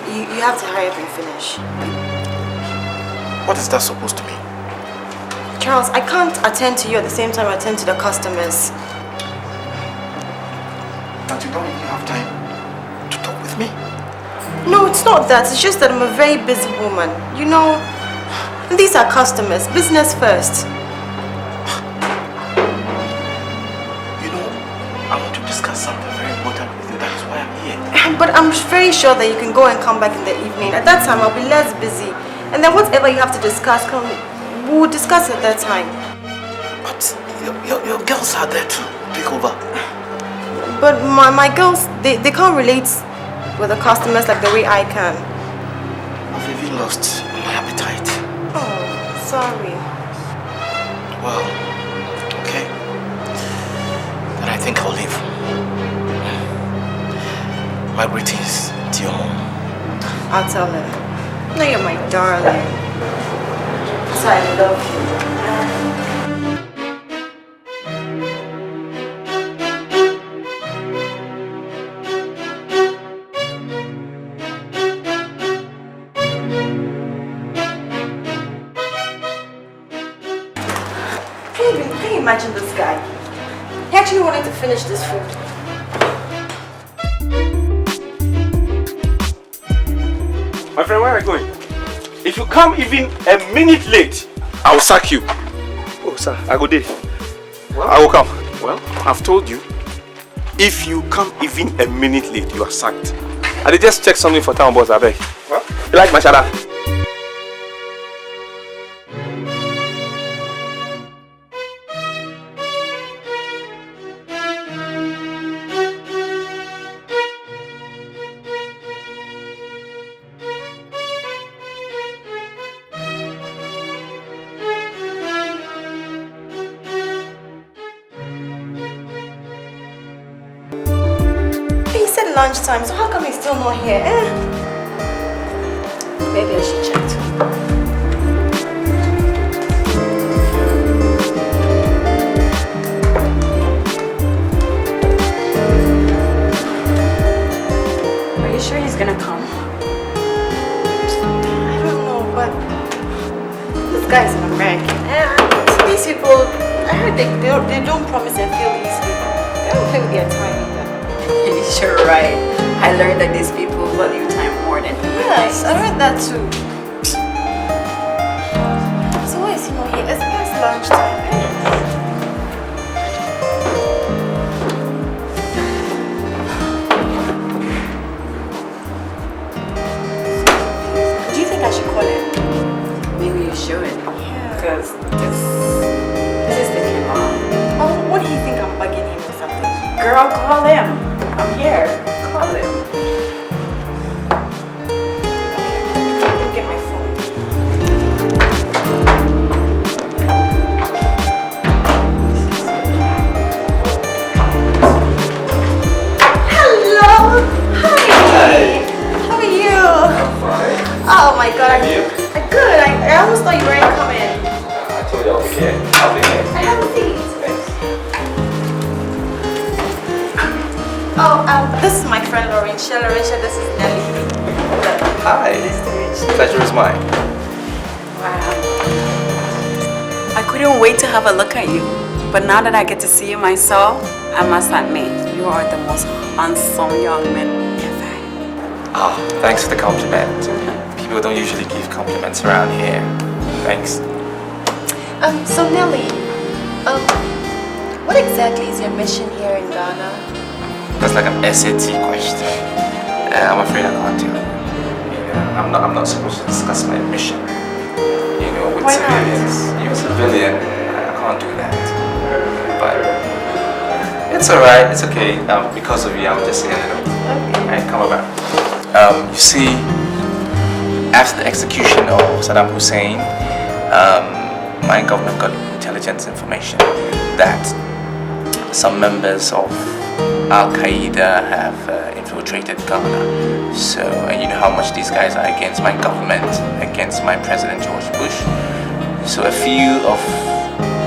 you have to hurry up and finish. What is that supposed to mean? Charles, I can't attend to you at the same time I attend to the customers. But you don't even have time to talk with me? No, it's not that. It's just that I'm a very busy woman. You know, these are customers. Business first. You know, I want to discuss something very important with you. That is why I'm here. But I'm very sure that you can go and come back in the evening. At that time, I'll be less busy. And then whatever you have to discuss, we'll discuss at that time. But your girls are there to take over. But my girls, they can't relate with the customers like the way I can. I've even lost my appetite. Oh, sorry. Well, okay. Then I think I'll leave. My greetings to your mom. I'll tell her. No, you're my darling. So I love you. Can you imagine this guy? He actually wanted to finish this food. My friend, where are you going? If you come even a minute late, I will sack you. Oh, sir, I go there. Well, I will come. Well, I've told you. If you come even a minute late, you are sacked. I did just check something for town boss, I beg. Well, you like my shada? Lunchtime, so how come he's still not here? Maybe I should check too. Are you sure he's gonna come? I don't know, but this guy's an American. These people, I heard they don't promise and fail easily. They don't play with their time either. You're right. I learned that these people value time more than human Yes, life. I read that too. So why is he not here? It's past lunchtime. Do you think I should call him? Maybe you should. Yeah. Because this is taking long. Oh, what do you think I'm bugging him or something? Girl, call him. I'm here. Call him. Let me get my phone. Hello. Hi. How are you? I'm fine. Oh my God. And you? Good. I almost thought you weren't coming. I told you I'll be here. I'll be here. I have a seat. Thanks. Oh, this is my friend Laurentia. Laurentia, this is Nelly. Hi. Nice to meet you. Pleasure is mine. Wow. I couldn't wait to have a look at you. But now that I get to see you myself, I must admit, you are the most handsome young man ever. Ah, thanks for the compliment. People don't usually give compliments around here. Thanks. So Nelly, what exactly is your mission here in Ghana? That's like an SAT question. I'm afraid I can't tell you. Yeah, I'm not supposed to discuss my mission. You know, with Why not? civilians. You're a civilian. I can't do that. But it's alright. It's okay. Because of you, I'm just saying a little. Okay. Alright, come about. You see, after the execution of Saddam Hussein, my government got intelligence information that some members of Al-Qaeda have infiltrated Ghana. So, and you know how much these guys are against my government, against my President George Bush. So a few of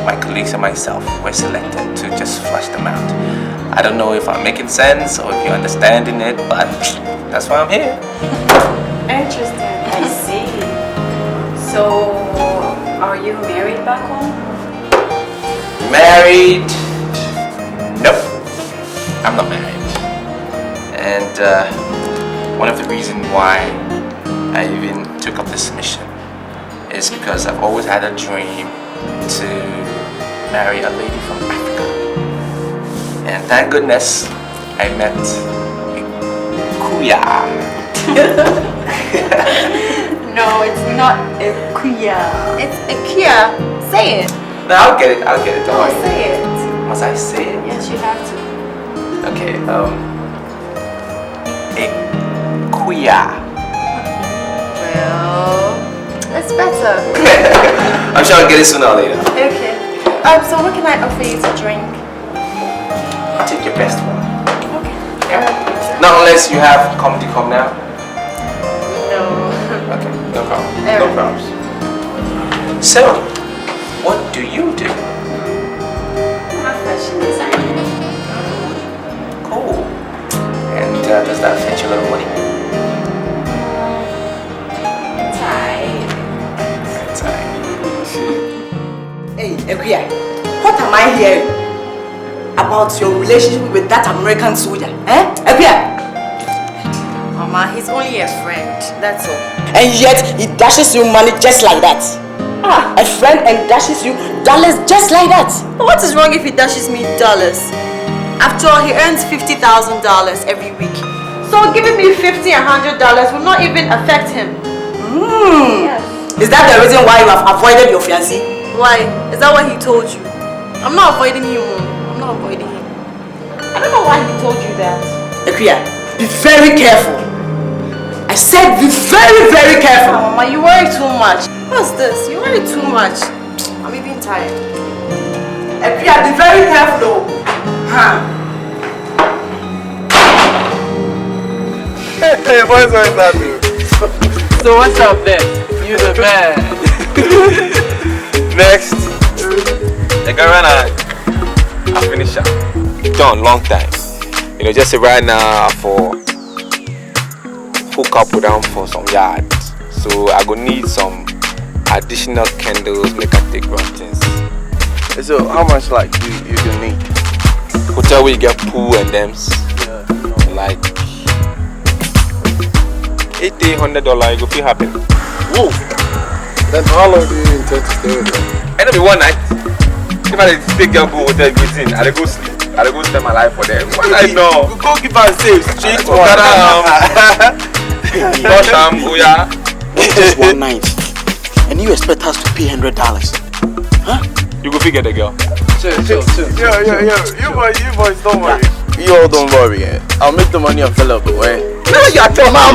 my colleagues and myself were selected to just flush them out. I don't know if I'm making sense or if you're understanding it, but That's why I'm here. Interesting. I see. So, are you married back home? Married? Nope. I'm not married. And one of the reasons why I even took up this mission is because I've always had a dream to marry a lady from Africa. And thank goodness I met Kuya. No, it's not a Kuya. It's a Kia. Say it. No, I'll get it. Don't worry. Say it. Must I say it? Yes, you have to. Okay, a Kuya. Well, that's better. I'm sure I'll get it sooner or later. Okay. So what can I offer you to drink? I'll take your best one. Okay. Yeah. Not unless you have comedy club now. No. Okay, no problem. No problems. So, what do you do? I'm a fashion designer. Cool. And does that fetch you a little money? Hey, Ekuya, what am I hearing about your relationship with that American soldier? Ekuya? Mama, he's only a friend, that's all. And yet, he dashes you money just like that. A friend and dashes you dollars just like that. What is wrong if he dashes me dollars? After all, he earns $50,000 every week. So giving me $50 and $100 will not even affect him. Yes. Is that the reason why you have avoided your fiancé? Why? Is that what he told you? I'm not avoiding him. I'm not avoiding him. I don't know why he told you that. Ekuya, be very careful. I said be very, very careful. Oh, Mama, you worry too much. What's this? You worry too much. I'm even tired. Ekuya, be very careful though. Hey, boys, what's happening? So what's up then? You the man. Next. The Garana, I finish up. Done, long time. You know, just right now for hook up with them for some yards. So I go need some additional candles, make I take run things. So how much like you can need? Hotel where you get pool and thems. Yeah. Like $800, you go feel happy. Whoa. Then how long do you intend to stay with them? It'll be one night. If I take your go hotel everything, I'll go sleep. I'll go spend my life for them. One night no. Go keep and save. Straight to Just one night. And you expect us to pay $100? Huh? You go figure the girl. Chill. You boys don't worry. You all don't worry. I'll make the money available. Now you're talking. Now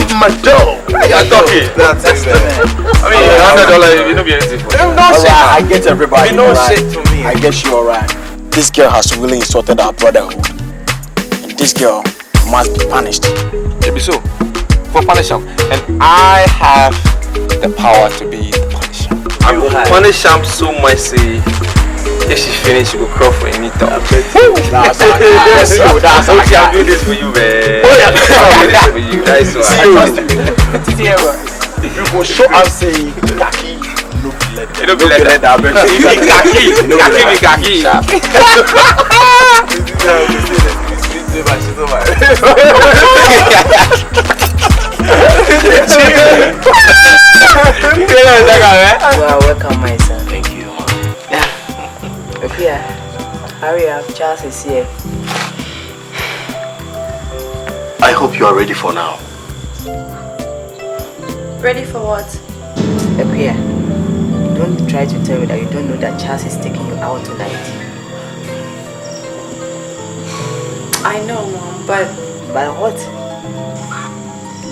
you're talking. That's it. I mean, $100, you don't be anything for No shit. I get everybody. No right. shit to me. I guess you're alright. This girl has really insulted our brotherhood. And this girl must be punished. It be so. For punish him. And I have the power to be the punisher. I will punish him so much, say, if she finish, she will crawl for any time. That's how I can do this for you, man. I'll do this for you. That is why. You go show and say, Kaki, no be leather. It don't be leather. Kaki. Well, welcome, my son. Thank you. Ekuya, hurry up. Charles is here. I hope you are ready for now. Ready for what? Ekuya, don't try to tell me that you don't know that Charles is taking you out tonight. I know, Mom, but But what?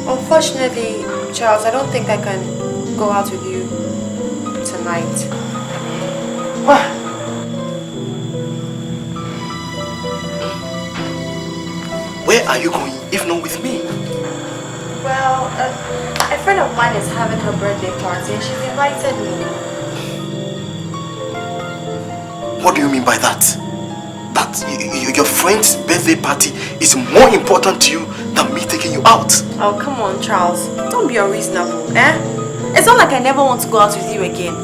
unfortunately, Charles, I don't think I can go out with you tonight. What? Where are you going if not with me? Well, a friend of mine is having her birthday party and she's invited me. What do you mean by that? That your friend's birthday party is more important to you than me taking you out. Oh, come on, Charles. Don't be unreasonable, eh? It's not like I never want to go out with you again.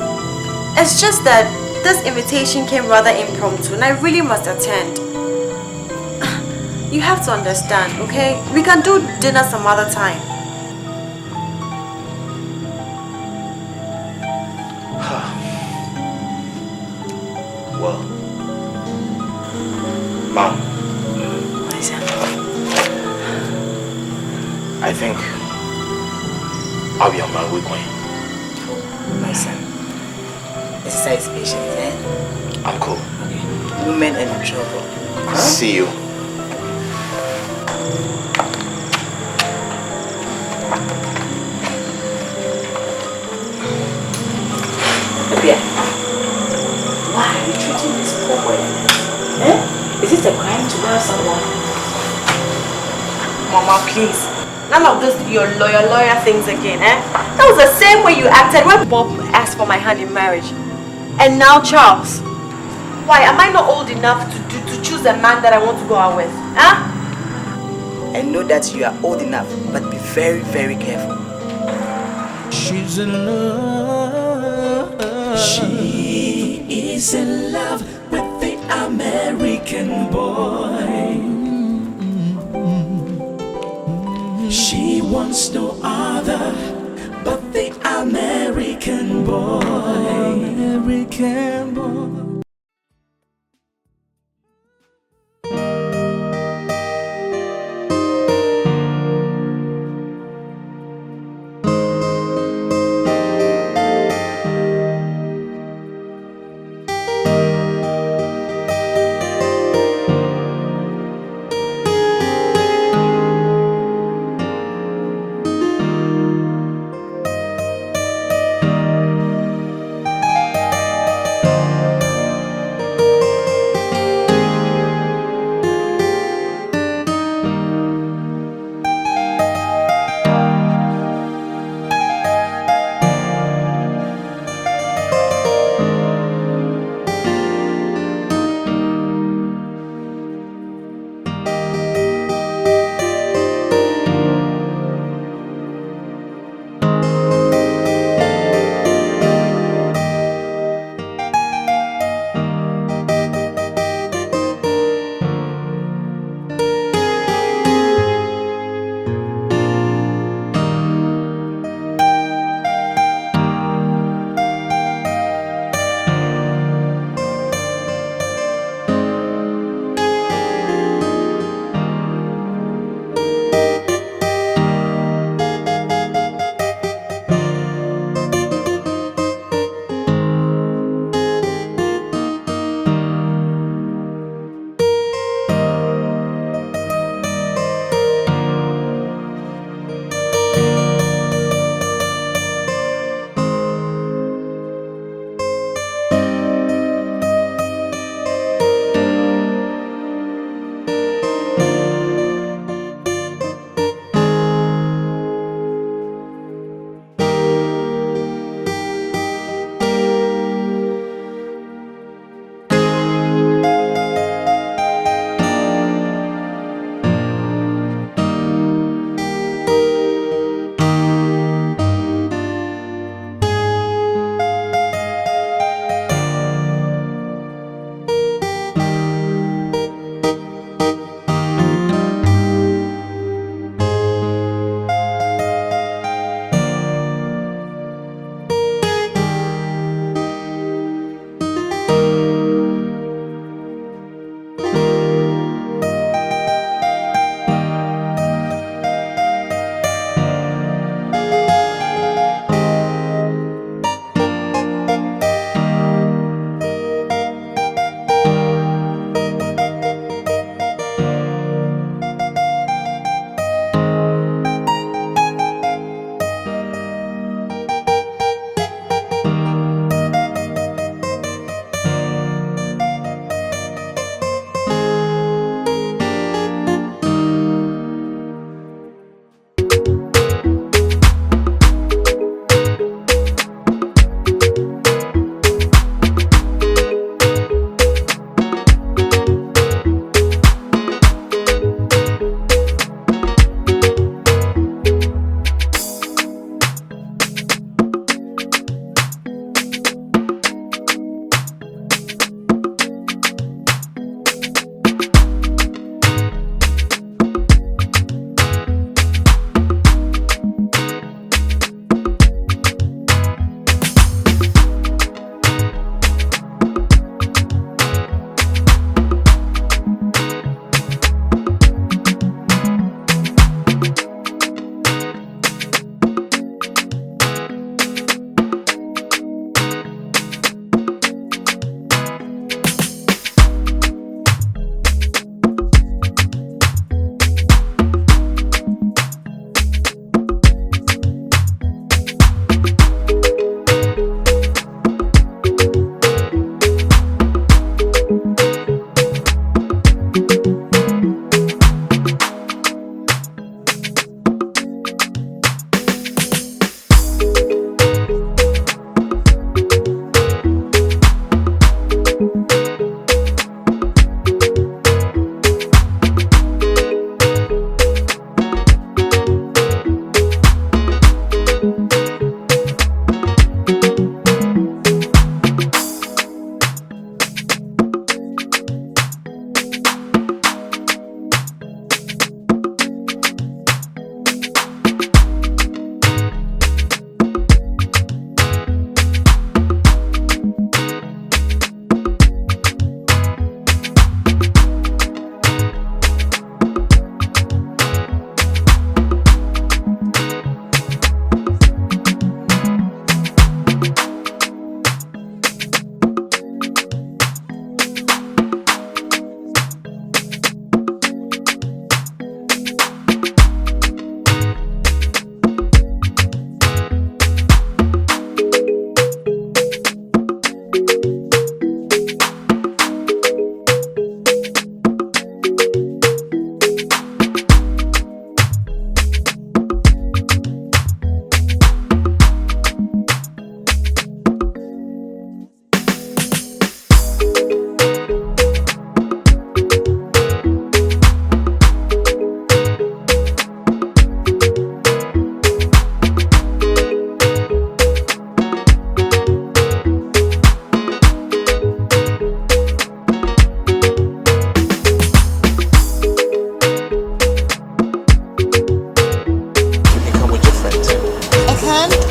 It's just that this invitation came rather impromptu and I really must attend. You have to understand, okay? We can do dinner some other time. Well, Mom. What is it? I think I'll be on my way going. My son, exercise patience, eh? I'm cool. Okay. Women in trouble. Huh? See you. Why are you treating this poor boy like this? Eh? Is it a crime to love someone? Mama, please. None of this your lawyer things again, eh? That was the same way you acted when Bob asked for my hand in marriage. And now Charles. Why, am I not old enough to choose a man that I want to go out with? Huh? I know that you are old enough, but be very, very careful. She's in love. She is in love with the American boy. She wants no other but the American boy. American boy.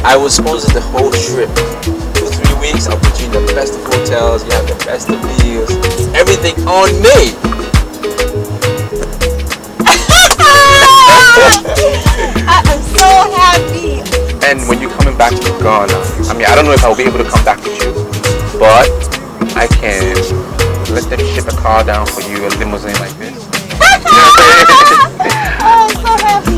I will sponsor the whole trip. 2-3 weeks, I'll put you in the best of hotels, you have the best of meals, everything on me. I am so happy. And when you're coming back to Ghana, I mean, I don't know if I'll be able to come back with you, but I can let them ship a car down for you, a limousine like this. Oh, I'm so happy.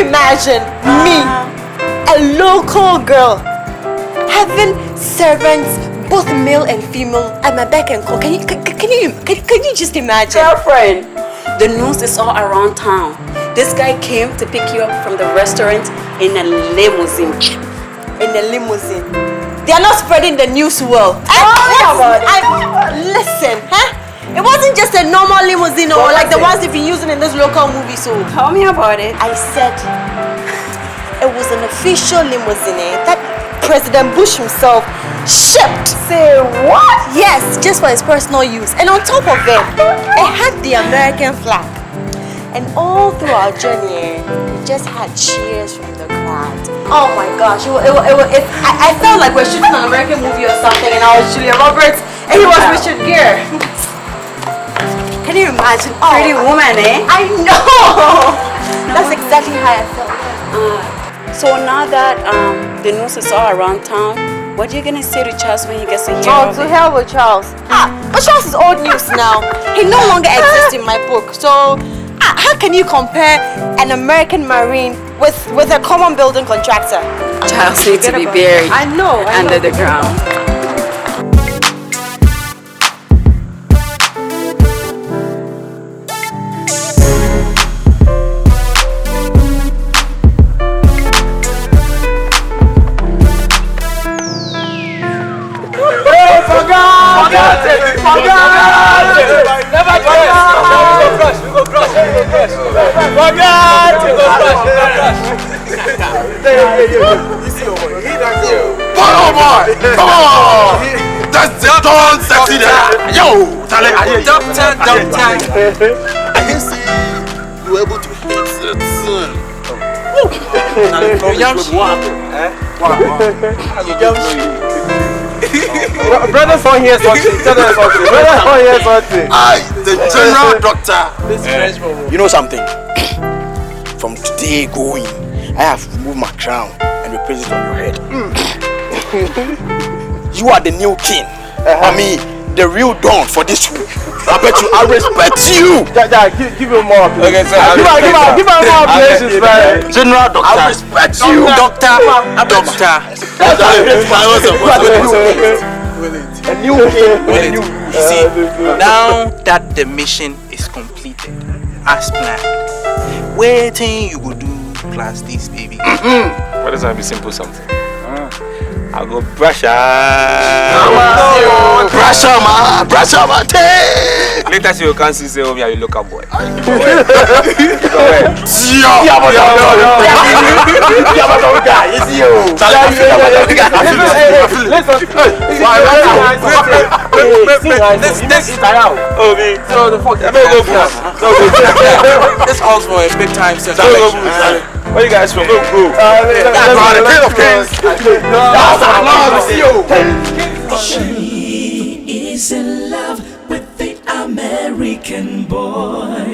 imagine me, a local girl, having servants, both male and female, at my beck and call? Can you just imagine? Girlfriend, the news is all around town. This guy came to pick you up from the restaurant in a limousine. In a limousine. They are not spreading the news well. Listen, huh? It wasn't just a normal limousine or like the ones they've been using in this local movie. So tell me about it. I said it was an official limousine that President Bush himself shipped. Say what? Yes, just for his personal use. And on top of it, it had the American flag. And all through our journey, we just had cheers from the crowd. Oh my gosh, I felt like we're shooting an American movie or something, and I was Julia Roberts and he was Richard Gere. Can you imagine? Oh, pretty woman, eh? I know! That's exactly how I felt. So now that the news is all around town, what are you gonna say to Charles when he gets to hear of to it? hell with Charles. But Charles is old news now. He no longer exists in my book. So how can you compare an American Marine with a common building contractor? Charles needs to be buried under the ground. Come on! That's the don't sexy there. Yo, Tale, Doctor. I can see you were able to hit the sun. Brother son here something. Tell us something. Brother son here something. The general doctor. You know something? From today going, I have removed my crown and replaced it on your head. You are the new king. I mean, the real dawn for this week. I bet you, I respect you. Give him more. Okay, sir. Give him more places, man. General doctor. I respect you. Doctor. A new king. You see, now that the mission is completed, as planned, waiting you will do class this, baby. What does that be simple something? I'll go brush Brush my tail. Later you can't see say, oh, yeah, you local boy. This calls for a big time session. Where you guys from? Go. She is in love with the American boy.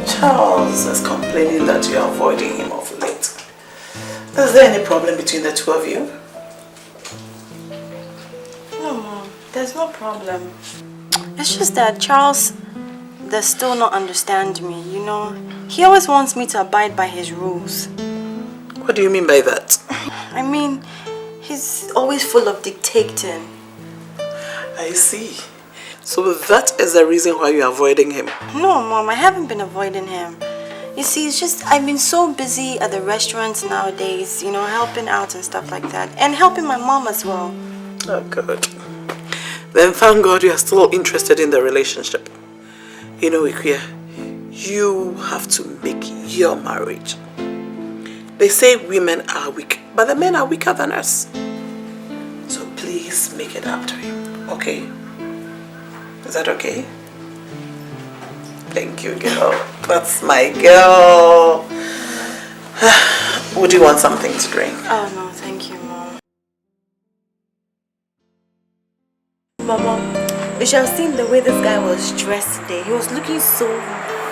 Charles is complaining that you are avoiding him of late. Is there any problem between the two of you? No, Mom. There's no problem. It's just that Charles does still not understand me, you know. He always wants me to abide by his rules. What do you mean by that? I mean, he's always full of dictating. I see. So that is the reason why you're avoiding him? No, Mom, I haven't been avoiding him. You see, it's just I've been so busy at the restaurants nowadays, you know, helping out and stuff like that. And helping my mom as well. Oh, good. Then thank God you are still interested in the relationship. You know, Ikuya, you have to make your marriage. They say women are weak, but the men are weaker than us. So please make it up to him, okay? Is that okay? Thank you, girl. That's my girl. Would you want something to drink? Oh, no, thank you, Mom. Mama, you should have seen the way this guy was dressed today. He was looking so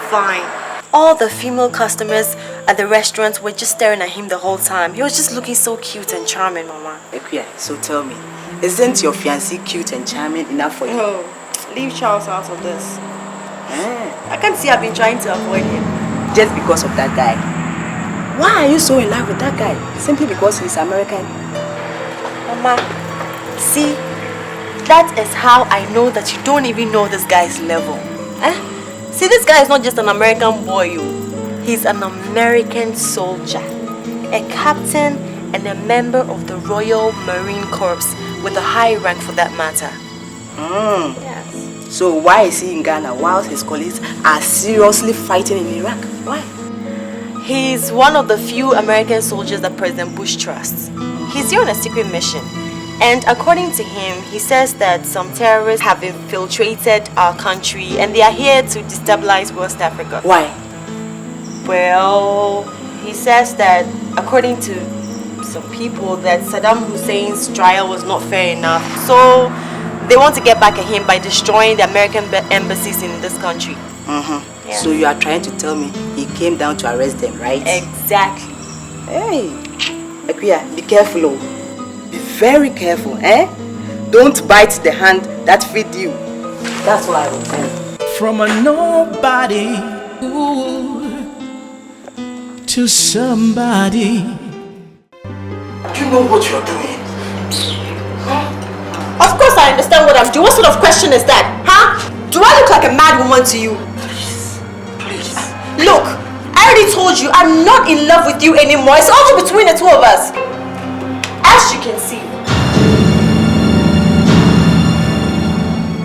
fine. All the female customers at the restaurant were just staring at him the whole time. He was just looking so cute and charming, Mama. Ekuya, so tell me, isn't your fiancé cute and charming enough for you? Oh, leave Charles out of this. I can't see I've been trying to avoid him. Just because of that guy. Why are you so in love with that guy? Simply because he's American? Mama, see, that is how I know that you don't even know this guy's level. See, this guy is not just an American boy, he's an American soldier, a captain and a member of the Royal Marine Corps with a high rank for that matter. Yes. So why is he in Ghana whilst his colleagues are seriously fighting in Iraq? Why? He's one of the few American soldiers that President Bush trusts. He's here on a secret mission. And according to him, he says that some terrorists have infiltrated our country and they are here to destabilize West Africa. Why? Well, he says that according to some people that Saddam Hussein's trial was not fair enough. So they want to get back at him by destroying the American embassies in this country. Yeah. So you are trying to tell me he came down to arrest them, right? Exactly. Hey, Akuya, be careful, oh. Be very careful, eh? Don't bite the hand that feeds you. That's what I will tell you. From a nobody to somebody. Do you know what you're doing? Of course I understand what I'm doing. What sort of question is that? Huh? Do I look like a mad woman to you? Please. Look, I already told you I'm not in love with you anymore. It's only between the two of us. As you can see,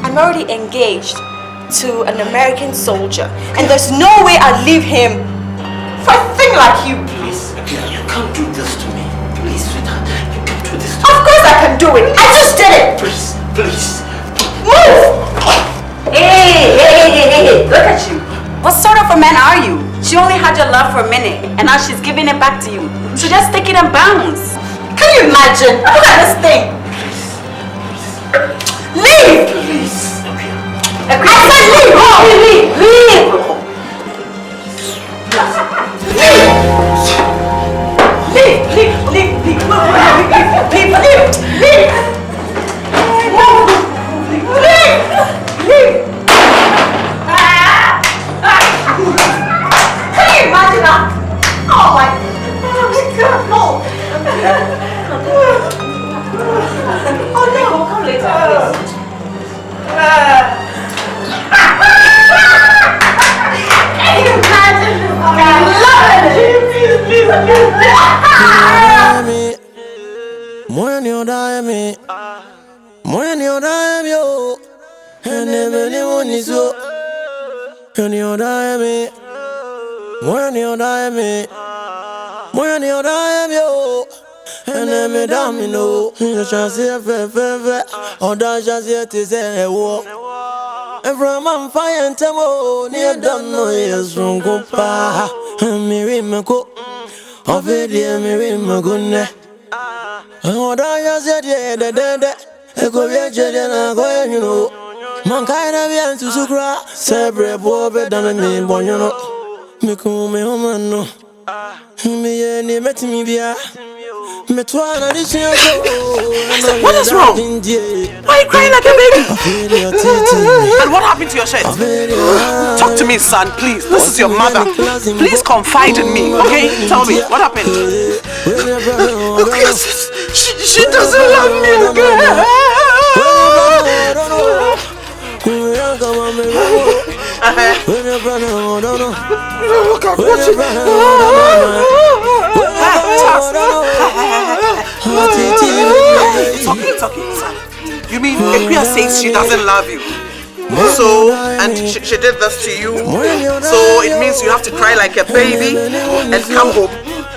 I'm already engaged to an American soldier. And there's no way I'd leave him for a thing like you. Please, you can't do this to me. Please, sweetheart, you can't do this to me. Of course I can do it. I just did it. Please, please. Move! Hey, look at you. What sort of a man are you? She only had your love for a minute and now she's giving it back to you. So just take it and bounce. Can you imagine? Look at this thing. Leave! Please. I said leave! Oh, leave! Leave! Can you imagine that? Oh my God, no! Oh no, come later, please. Can you imagine? I love it! When you die me, when you die me, and everyone is so. When you die me, when you die me, when you die me, and every damn you know, you shall see a fair, or that shall see it is a war. And from on fire and temo, near don't know yes from Gopa, and Mirimako, of it, dear Mirimagune. And what I said, yeah, I go get and I go, you know. Mankind of the to Sukra, Sabre, Bob, than me, Bono. Miko, me, no. Me, any met me, via. What is wrong? Why are you crying like a baby? And what happened to your shirt? Talk to me, son, please. This is your mother. Please confide in me, okay? Tell me, what happened? Okay, she doesn't love me again. Look at what she... It's okay, son. You mean Ekuya says she doesn't love you? So, and she did this to you, so it means you have to cry like a baby and come home.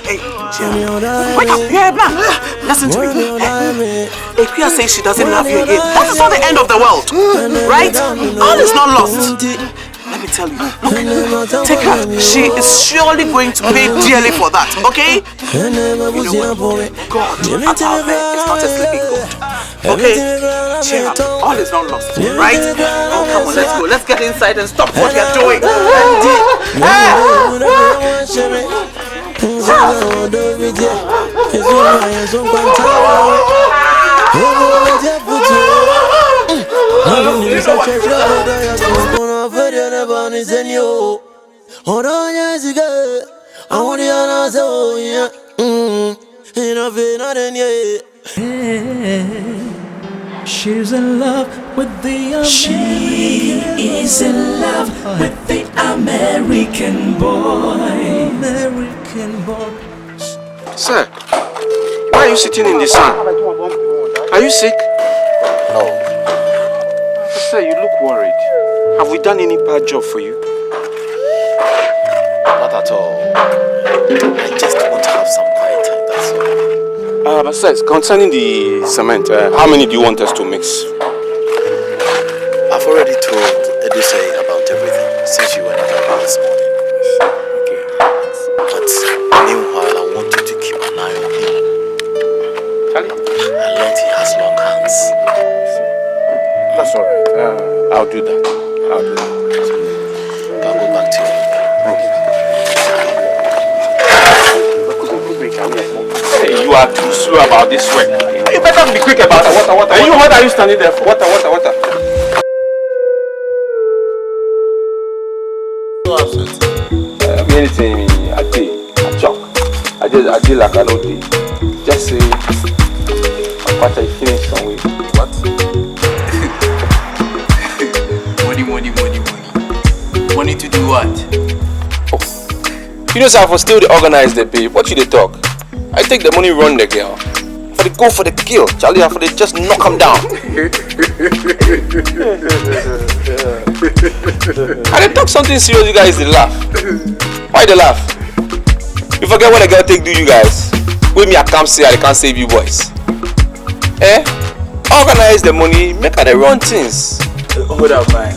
Hey, wake up, yeah, man. Listen to me. Ekuya says she doesn't love you again. That is not the end of the world, right? All is not lost. Let me tell you, look, take her. She is surely going to pay dearly for that, okay? You know what? God above her is not a sleeping god, okay? Cheer up, all is not lost, right? Oh, come on, let's go. Let's get inside and stop what you're doing. I want the honors, oh yeah. Enough, nothing, yeah. She's in love with the American. She is in love with the American boy. American boy. Sir, why are you sitting in the sun? Are you sick? No. Sir, you look worried. Have we done any bad job for you? Not at all. I just want to have some quiet time, that's all. But sir, concerning the cement, how many do you want us to mix? I've already told Edusei about everything since you were not around this morning. Okay. But meanwhile, I want you to keep an eye on him. Charlie? I learned he has long hands. That's alright. I'll do that. I'll go back to you. Thank you. Hey, you are too slow about this work. You better be quick about it. Water. What are you standing there for? Water. So upset. Anything I did, I chop. I did like I know did. Just say, what I finish some way. What? Money to do what? Oh. You know, sir, for still they organize the babe. What should they talk? I take the money, run the girl. For the go for the kill, Charlie, for the just knock him down. I they talk something serious, you guys they laugh. Why they laugh? You forget what the girl take do you guys? With me I can't say I can't save you boys. Organize the money, make her the run things. Hold up, man.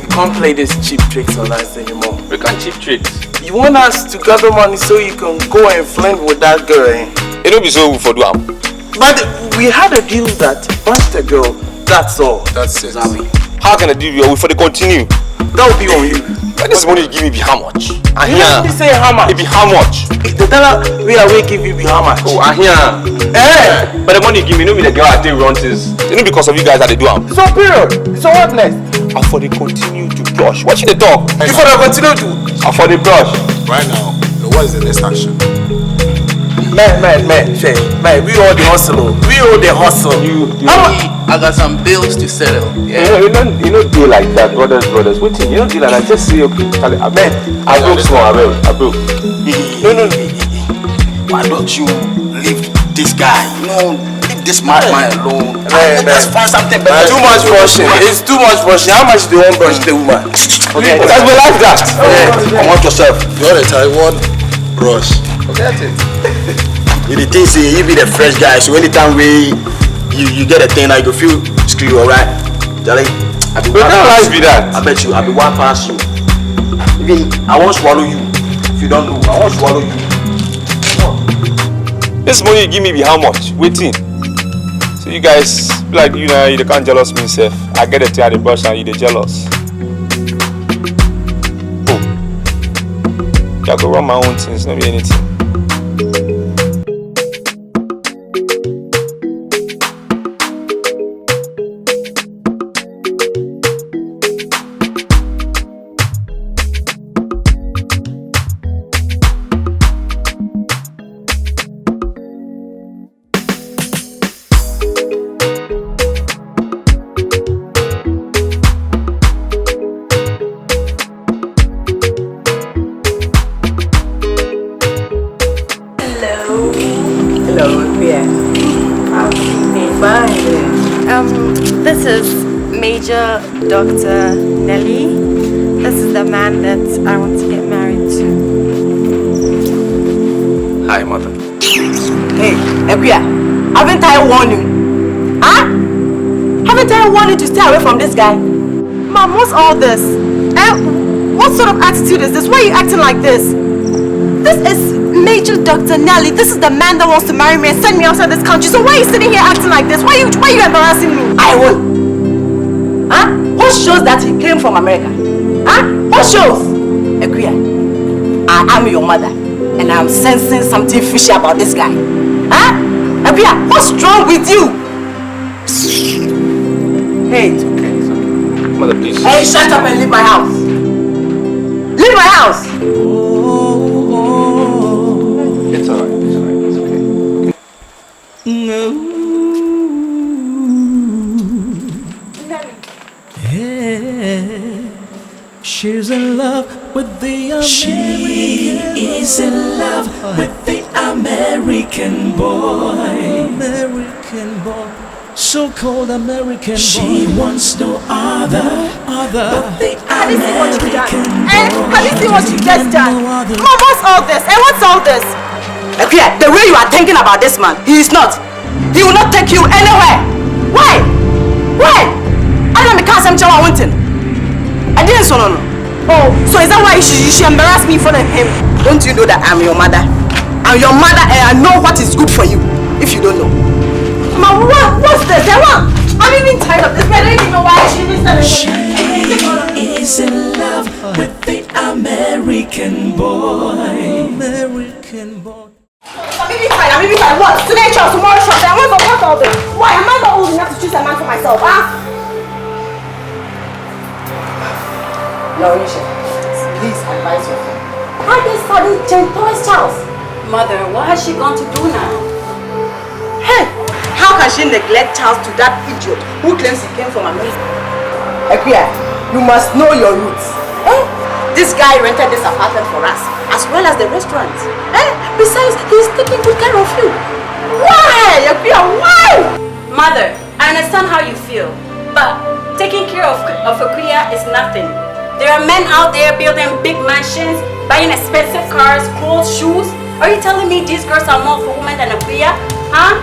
You can't play this cheap tricks on us anymore. We can't cheap tricks. You want us to gather money so you can go and flirt with that girl, eh? It don't be so for do am. But we had a deal that once the girl, that's all. That's it. How can I deal with for the continue? That will be on you. But this money you give me be how much? You have to say how much? It be how much? The dollar we give you be how much? Oh, but the money you give me, no be the girl I take run things. You know because of you guys that they do am. So period. So what next? And for the continue to brush. What should they talk? You for the continue to. And for the brush. Right now, what is the next action? Man, we all the hustle. I got some bills to settle. Yeah. You know deal like that, brothers. Wait, you don't deal like that. Just say okay, Charlie. I broke small. I broke. No. Why don't you leave this guy? Leave this madman alone. Let's find something better. Too much brushing. It's too much brushing. How much do you want brush the woman? Okay, let's be like that. Come on yourself. You're the Taiwan brush. Forget it. You the thing say you be the fresh guy, so anytime you get a thing, I go feel screw, alright? Charlie, I be one pass you. I bet you, I be one pass you. Even I won't swallow you. If you don't know, I won't swallow you. This money you give me be how much? Waiting. So you guys like you can't jealous me, self. I get a thing at the brush and you they jealous. Oh, I go run my own things, not be anything. This is Major Dr. Nelly. This is the man that I want to get married to. Hi, mother. Hey, Ekuya, haven't I warned you? Huh? Haven't I warned you to stay away from this guy? Mom, what's all this? What sort of attitude is this? Why are you acting like this? This is Major Dr. Nelly. This is the man that wants to marry me and send me outside this country. So why are you sitting here acting like this? Why are you embarrassing me? I will. Huh? What shows that he came from America? Huh? What shows? Ekuya, I am your mother and I'm sensing something fishy about this guy. Huh? Ekuya, what's wrong with you? Hey, it's okay. Mother, please. Hey, shut up and leave my house. Leave my house. Hey, she's in love with the American. She is in love with the American boy. American boy. So-called American boy. She wants no other but the American boy. Have you seen what you just done? Mom, what's all this? And what's all this? Okay, the way you are thinking about this man, he is not. He will not take you anywhere. Why? Why? I don't make some child wanting. I didn't so no. Oh, so is that why you should embarrass me in front of him? Don't you know that I'm your mother? I'm your mother and I know what is good for you. If you don't know. Mom, what's this? I'm even tired of this. I don't even know why she is in love with the American boy. American boy. I'm even tired. What? Today child, tomorrow child. I want to watch all this. Why am I not old enough to choose a man for myself? Laurisha, please advise your friend. How this sudden change towards Charles? Mother, what has she gone to do now? Hey, how can she neglect Charles to that idiot who claims he came from America? Equia, you must know your roots. Eh? This guy rented this apartment for us, as well as the restaurant. Eh? Besides, he's taking good care of you. Why? Equia, why? Mother, I understand how you feel, but taking care of Equia is nothing. There are men out there building big mansions, buying expensive cars, clothes, shoes. Are you telling me these girls are more for women than Equia? Huh?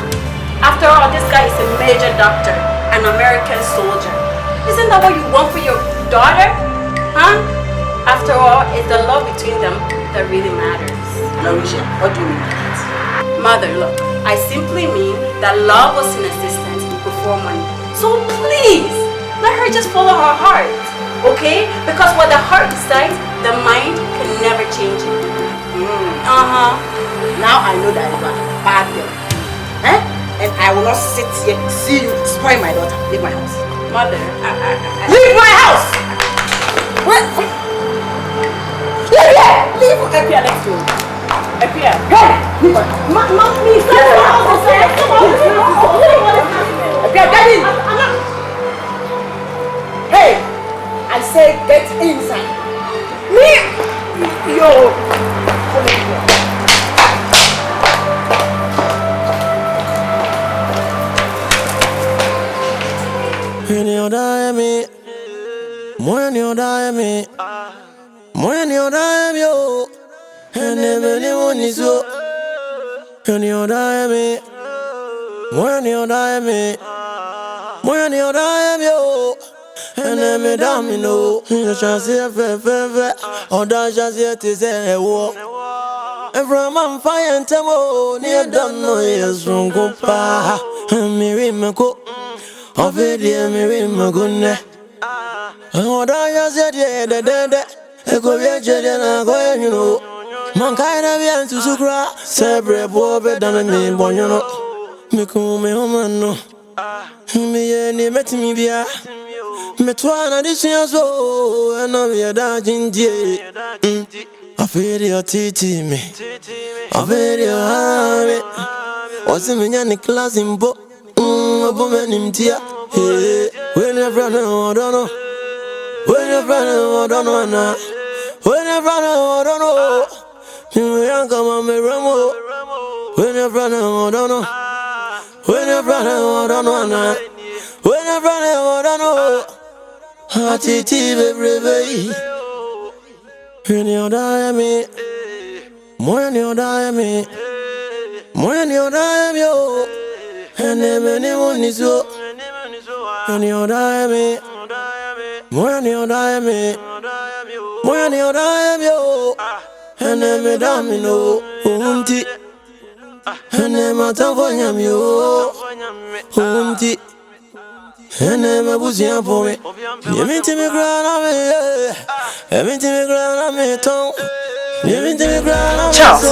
After all, this guy is a major doctor, an American soldier. Isn't that what you want for your daughter? Huh? After all, it's the love between them that really matters. Laurisha, what do you mean by that? Mother, look, I simply mean that love was in existence before money. So please, let her just follow her heart. Okay? Because what the heart decides, the mind can never change it. Now I know that you are a bad girl. Eh? And I will not sit here see you spoil my daughter. Leave my house. Mother, leave my house! What? Leave here! Leave! Equia, let's go. Equia. Hey! Mom, please, get out of here. Equia, get in! Hey! I say get inside. Me? Yo! Come in here. When you die me, when you die me, when you die me, oh, and everyone is so. When you die me, when you die me, when you die me, oh. And then me damn me know, you shall see a fair, or that shall see it is a war. And from on fire and tamo, near done no years from go pa, and me remako, of it, dear me remagune. And what I said, yeah, the dead, a go and I go, you know. Mankind have been to Sukra, separate poor better than me, born, you know. Me come me home, no. Me any met me bia. Me twana this year so and I'm here dancing dear. I feel your titi me. I feel your army. What's in the class in book? A woman in tear. When you're running, I don't know. When you're running, I don't know now. When you're running, I don't know. You come on me, Ramo. When you're running, I don't know. When you're running, I don't know now. When you're running, I don't know. Hatiti baby, when you die me, when you die me, when you die me, oh, and everyone is so. When you die me, when you die me, when you die me, oh, and every damn me no, umti, and every time for me, oh, umti. And I'm a buzzing for me. You mean to me, grand, I mean to me, grand, I mean, tongue. You mean to me, grand, Charles,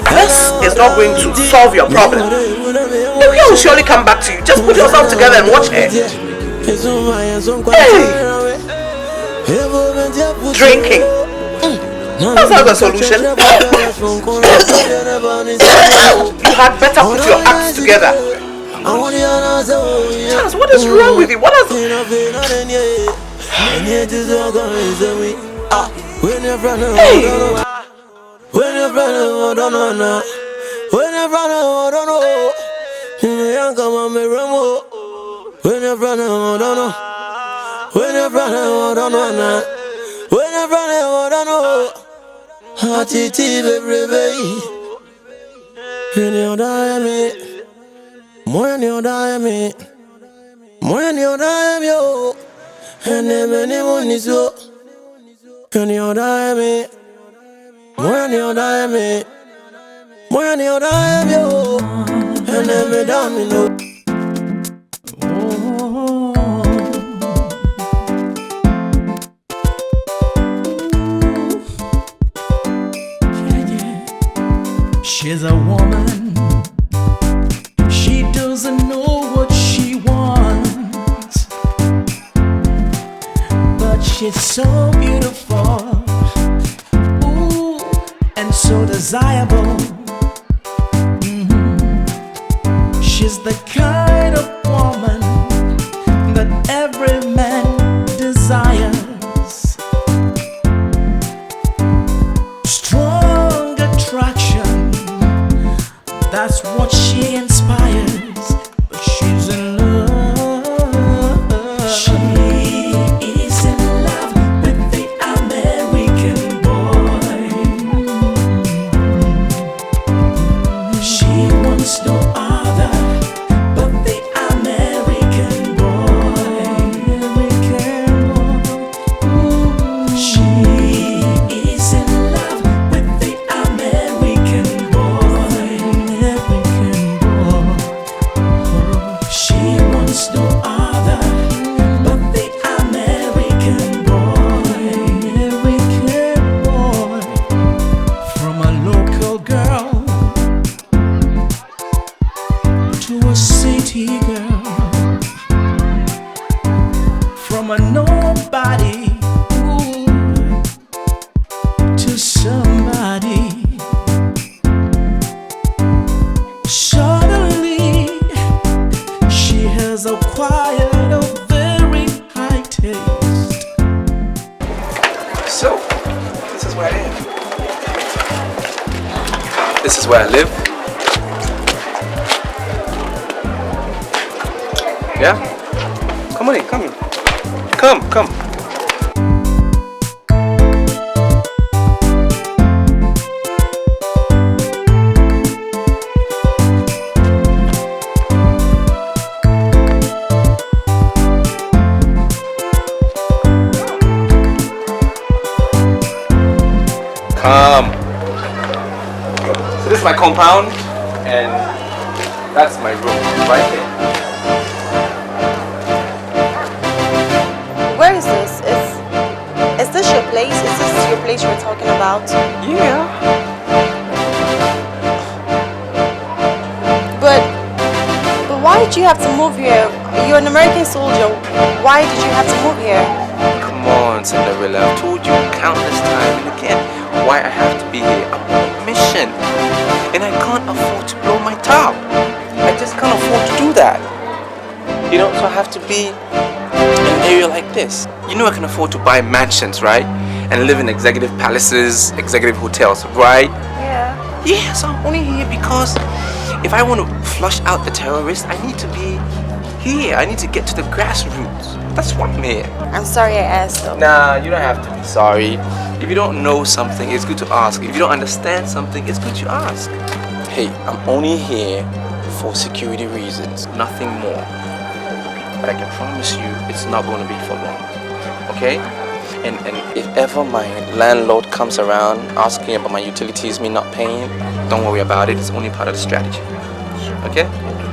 this is not going to solve your problem. The girl will surely come back to you. Just put yourself together and watch her. Hey! Drinking. That's not the solution. You had better put your acts together. Charles, what is wrong with you? What is... She's a woman. She doesn't know what she wants, but she's so beautiful, ooh, and so desirable. She's the kind of woman that every man desires. Strong attraction, that's what she inspires. But she's in love. She is in love with the American boy. She wants no other but the American boy. She is in love with the American boy. She wants no other but the American boy. From a local girl to a city girl, from a nobody, ooh, to somebody. Suddenly, she has acquired a very high taste. So, this is where I am. This is where I live. Yeah? Come on in, come in. Come. Come. So this is my compound, and that's my room, right there. Where is this? Is this your place? Is this your place you were talking about? Yeah. But why did you have to move here? You're an American soldier. Why did you have to move here? Come on, Cinderella. I've told you countless times and again why I have to be here. I'm on a mission, and I can't afford to blow my top. I just can't afford to do that. You know, so I have to be in an area like this. You know I can afford to buy mansions, right? And live in executive palaces, executive hotels, right? Yeah. Yeah, so I'm only here because if I want to flush out the terrorists, I need to be here. I need to get to the grassroots. That's why I'm here. I'm sorry I asked though. Nah, you don't have to be sorry. If you don't know something, it's good to ask. If you don't understand something, it's good to ask. Hey, I'm only here for security reasons, nothing more. But I can promise you, it's not going to be for long. Okay? And if ever my landlord comes around asking about my utilities, me not paying, don't worry about it. It's only part of the strategy. Okay?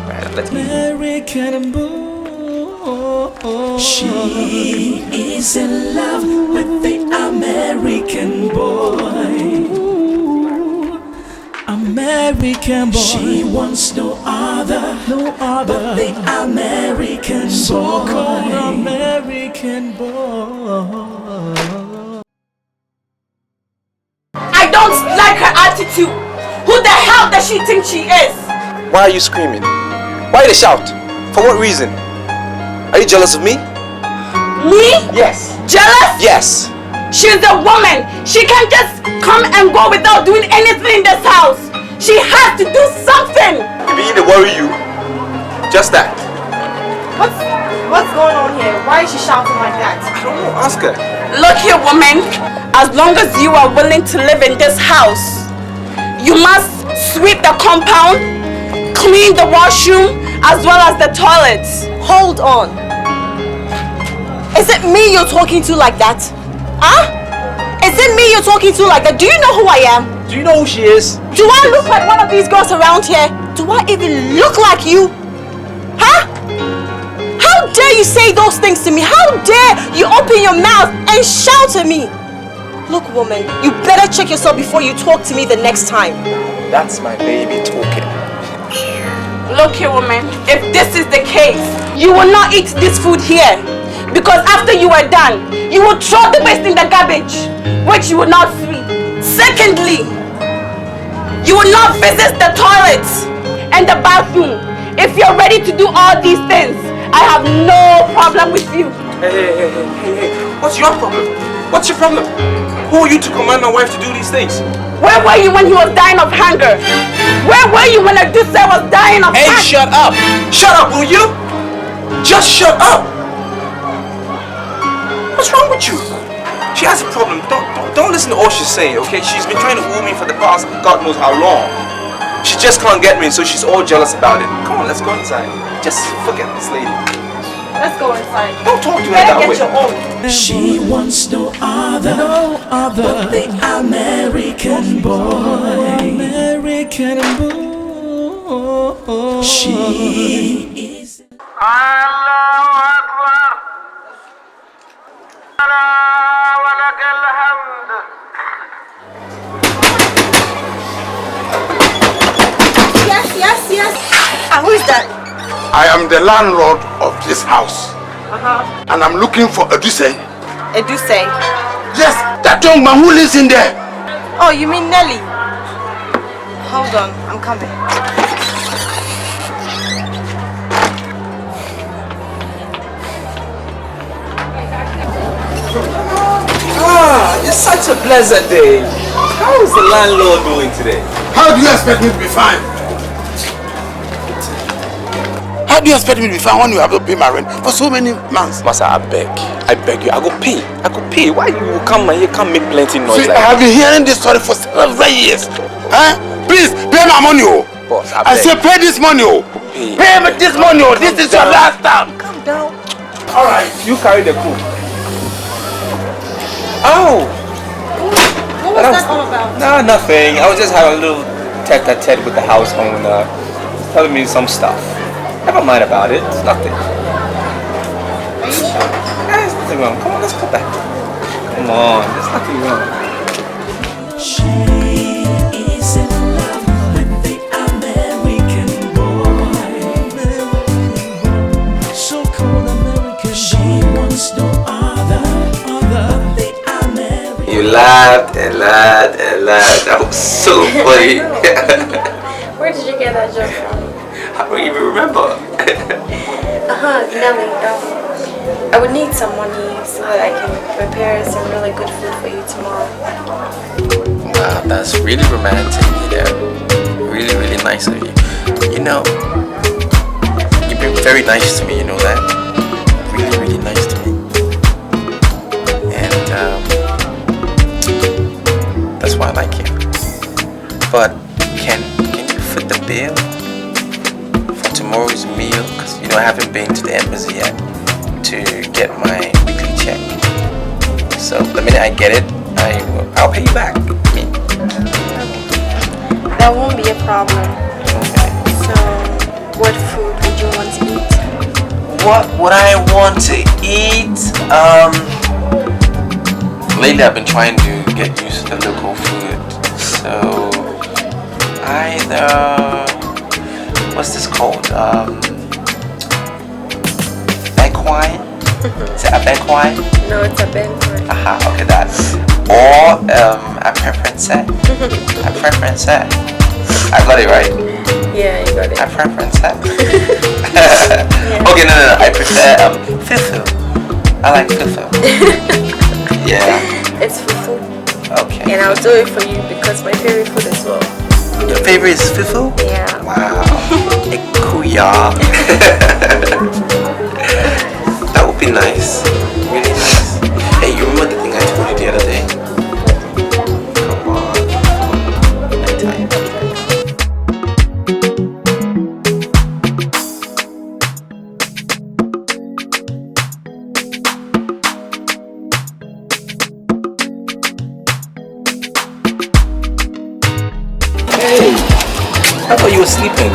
Right, let's eat. American boy. She is in love with the American boy. American boy. She wants no other but the American boy. So-called American boy. I don't like her attitude. Who the hell does she think she is? Why are you screaming? Why they shout? For what reason? Are you jealous of me? Me? Yes. Jealous? Yes. She's a woman. She can't just come and go without doing anything in this house. She has to do something. You mean to worry you? Just that. What's going on here? Why is she shouting like that? I don't know. Ask her. Look here, woman. As long as you are willing to live in this house, you must sweep the compound, clean the washroom, as well as the toilets. Hold on. Is it me you're talking to like that? Huh? Is it me you're talking to like that? Do you know who I am? Do you know who she is? Do I look like one of these girls around here? Do I even look like you? Huh? How dare you say those things to me? How dare you open your mouth and shout at me? Look, woman, you better check yourself before you talk to me the next time. That's my baby talking. Look here, woman. If this is the case, you will not eat this food here. Because after you are done, you will throw the waste in the garbage, which you will not sweep. Secondly, you will not visit the toilet and the bathroom. If you're ready to do all these things, I have no problem with you. Hey. What's your problem? What's your problem? Who are you to command my wife to do these things? Where were you when he was dying of hunger? Where were you when a Duce was dying of hunger? Hey, shut up! Shut up, will you? Just shut up! What's wrong with you? She has a problem. Don't listen to all she's saying, okay? She's been trying to woo me for the past God knows how long. She just can't get me, so she's all jealous about it. Come on, let's go inside. Just forget this lady. Let's go inside. Don't talk to her that way. Your own. She wants no other but the American boy. American boy. She is. Yes. Who is that? I am the landlord of this house. And I'm looking for a Duce. A Duce? Yes, that young man who lives in there. Oh, you mean Nelly? Hold on, I'm coming. It's such a pleasant day. How is the landlord doing today? How do you expect me to be fine? How do you expect me to be fine when you have to pay my rent for so many months? Master, I beg you, I go pay. Why you come here, can't make plenty noise? See, I have been hearing this story for several years. Huh? Please, pay my money, oh. Boss, I say pay this money, oh. Pay me this money, oh. This is your last time. Calm down. Alright, you carry the cook. Oh! What was that all about? No, nothing. I was just having a little tete-a-tete with the house owner. Telling me some stuff. Never mind about it. It's nothing. Are you sure? There's nothing wrong. Come on, let's go back. Come on, there's nothing wrong. She is in love with the American boy. So called American. She wants no other but the American. You laughed and laughed and laughed. That was so funny. Where did you get that joke from? I don't even remember. Nelly, I would need some money so that I can prepare some really good food for you tomorrow. Wow, that's really romantic, you know. Really, really nice of you. You know, you've been very nice to me, you know that? Really, really nice to me. And that's why I like you. But can you foot the bill for tomorrow's meal? Because, you know, I haven't been to the embassy yet to get my weekly check. So the minute I get it, I'll pay you back. That won't be a problem. Okay. So, what food would you want to eat? What would I want to eat? Lately I've been trying to get used to the local food. So either, what's this called? Banquine? Is it a banquine? No, it's a banquine. Aha, okay, that. Or a preference set. A preference set. I got it right. Yeah, you got it. My preference, huh? Okay, no. I prefer fufu. I like fufu. Yeah. It's fufu. Okay. And I'll do it for you because my favorite food as well. Your favorite is fufu? Yeah. Wow. Ekuya. That would be nice. Really nice. Hey, you remember the thing I told you the other day? Come on. Anytime. Hey, I thought you were sleeping.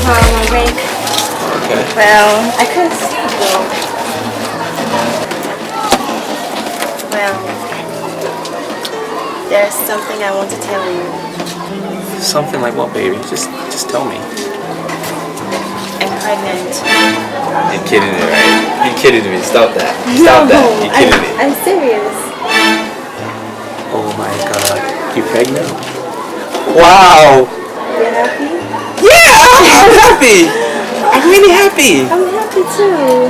Oh, I'm awake. Okay. Well, I couldn't sleep though. Well, there's something I want to tell you. Something like what, baby? Just tell me. I'm pregnant. You're kidding me, right? You're kidding me. Stop that. Stop that. You're kidding me. I'm serious. Oh my god. You're pregnant? Wow. You happy? Yeah! I'm happy. I'm really happy. I'm happy too.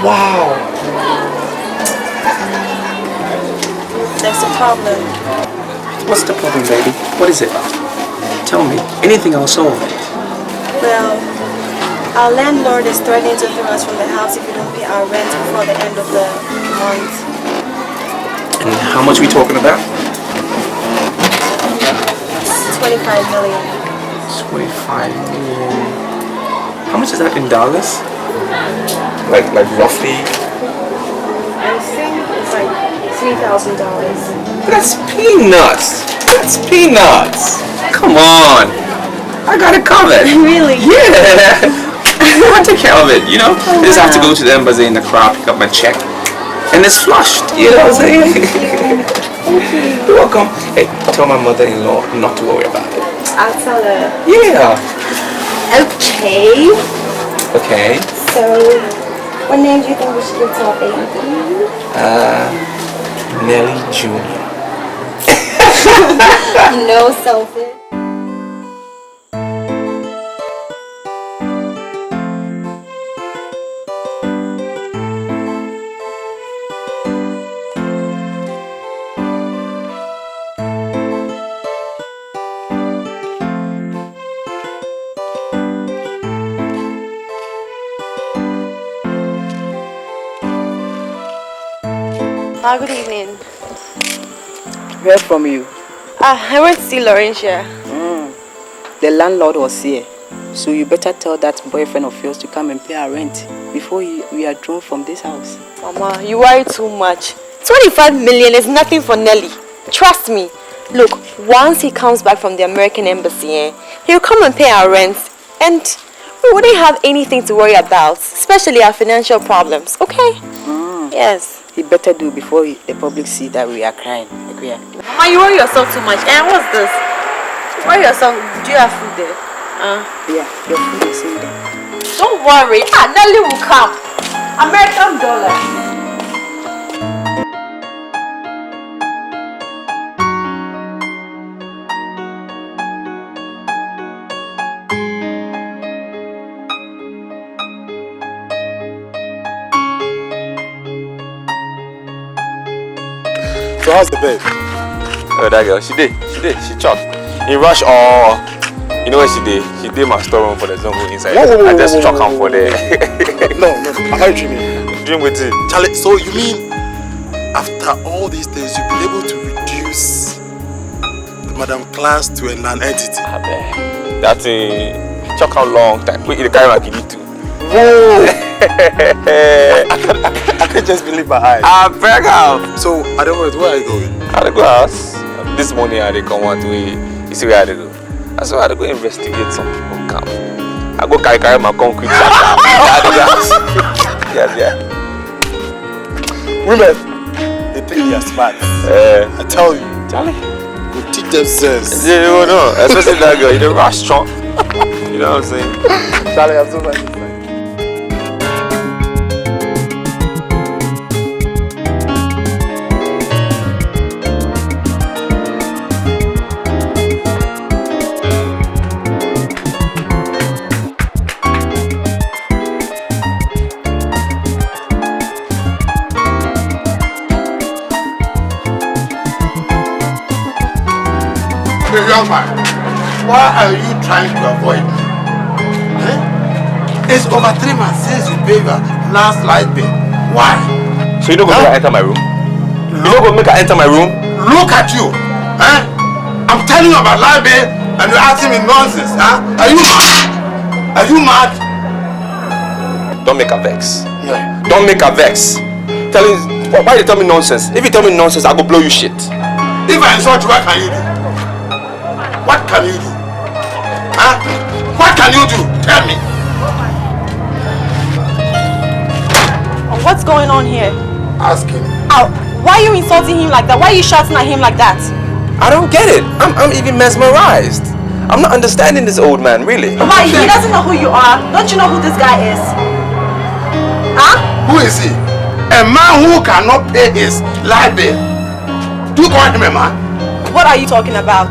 Wow. There's a problem. What's the problem, baby? What is it? Tell me. Anything, I'll solve it. Well, our landlord is threatening to throw us from the house if we don't pay our rent before the end of the month. And how much are we talking about? 25 million. 25 million. How much is that in dollars? Like roughly? I think it's like $3,000. That's peanuts. That's peanuts. Come on. I got it covered. Really? Yeah. I'll take care of it, you know? Oh, I just have to wow. go to the embassy in the crowd, pick up my check, and it's flushed. You know what I'm saying? You're welcome. Hey, tell my mother-in-law not to worry about it. I'll tell her. Yeah. Okay. Okay. So, what name do you think we should give to our baby? Nelly Jr. You know something? Good evening. Heard from you. I went to see Laurentia. The landlord was here. So you better tell that boyfriend of yours to come and pay our rent before we are drawn from this house. Mama, you worry too much. 25 million is nothing for Nelly. Trust me. Look, once he comes back from the American embassy, he'll come and pay our rent. And we wouldn't have anything to worry about, especially our financial problems, okay? Yes. He better do before the public see that we are crying. Agree? Mama, you worry yourself too much. And what's this? You worry yourself. Do you have food there? Yeah, your food is in there. Don't worry. Nelly will come. American dollar. So how's the babe? Oh, that girl, she chopped. In rush or, you know where she did? She did my storeroom for the zongo inside. Whoa, I just chuck her for the... No, am I dreaming? Dream with it. Charlie, so you mean after all these days you've been able to reduce the Madam Class to a non-entity? That's a chuck how long time. Wait, the carry my kiddy too. Whoa! I can't just believe my eyes. I beg out. So, I don't know, where are you going? I go house. This morning I come out to you see where I go. I saw I go investigate some people come. I go carry my concrete. Yeah. Women, they think they are smart. I tell you. Charlie. Go teach them sense. Yeah, you know, especially that girl, you know, rush strong. You know what I'm saying? Charlie, I'm so much. young man, why are you trying to avoid me? Eh? It's over 3 months since you paid your last light bill. Why? So you don't go make her enter my room? You don't go make her enter my room? Look at you. Eh? I'm telling you about light bill and you're asking me nonsense. Huh? Are you mad? Are you mad? Don't make her vex. Yeah. Don't make her vex. Why you tell me nonsense? If you tell me nonsense, I'll go blow you shit. If I insult you, what can you do? What can you do? Huh? What can you do? Tell me. What's going on here? Ask him. Ow, why are you insulting him like that? Why are you shouting at him like that? I don't get it. I'm even mesmerized. I'm not understanding this old man, really. Why? He doesn't know who you are. Don't you know who this guy is? Huh? Who is he? A man who cannot pay his light bill. Do you call him a man? What are you talking about?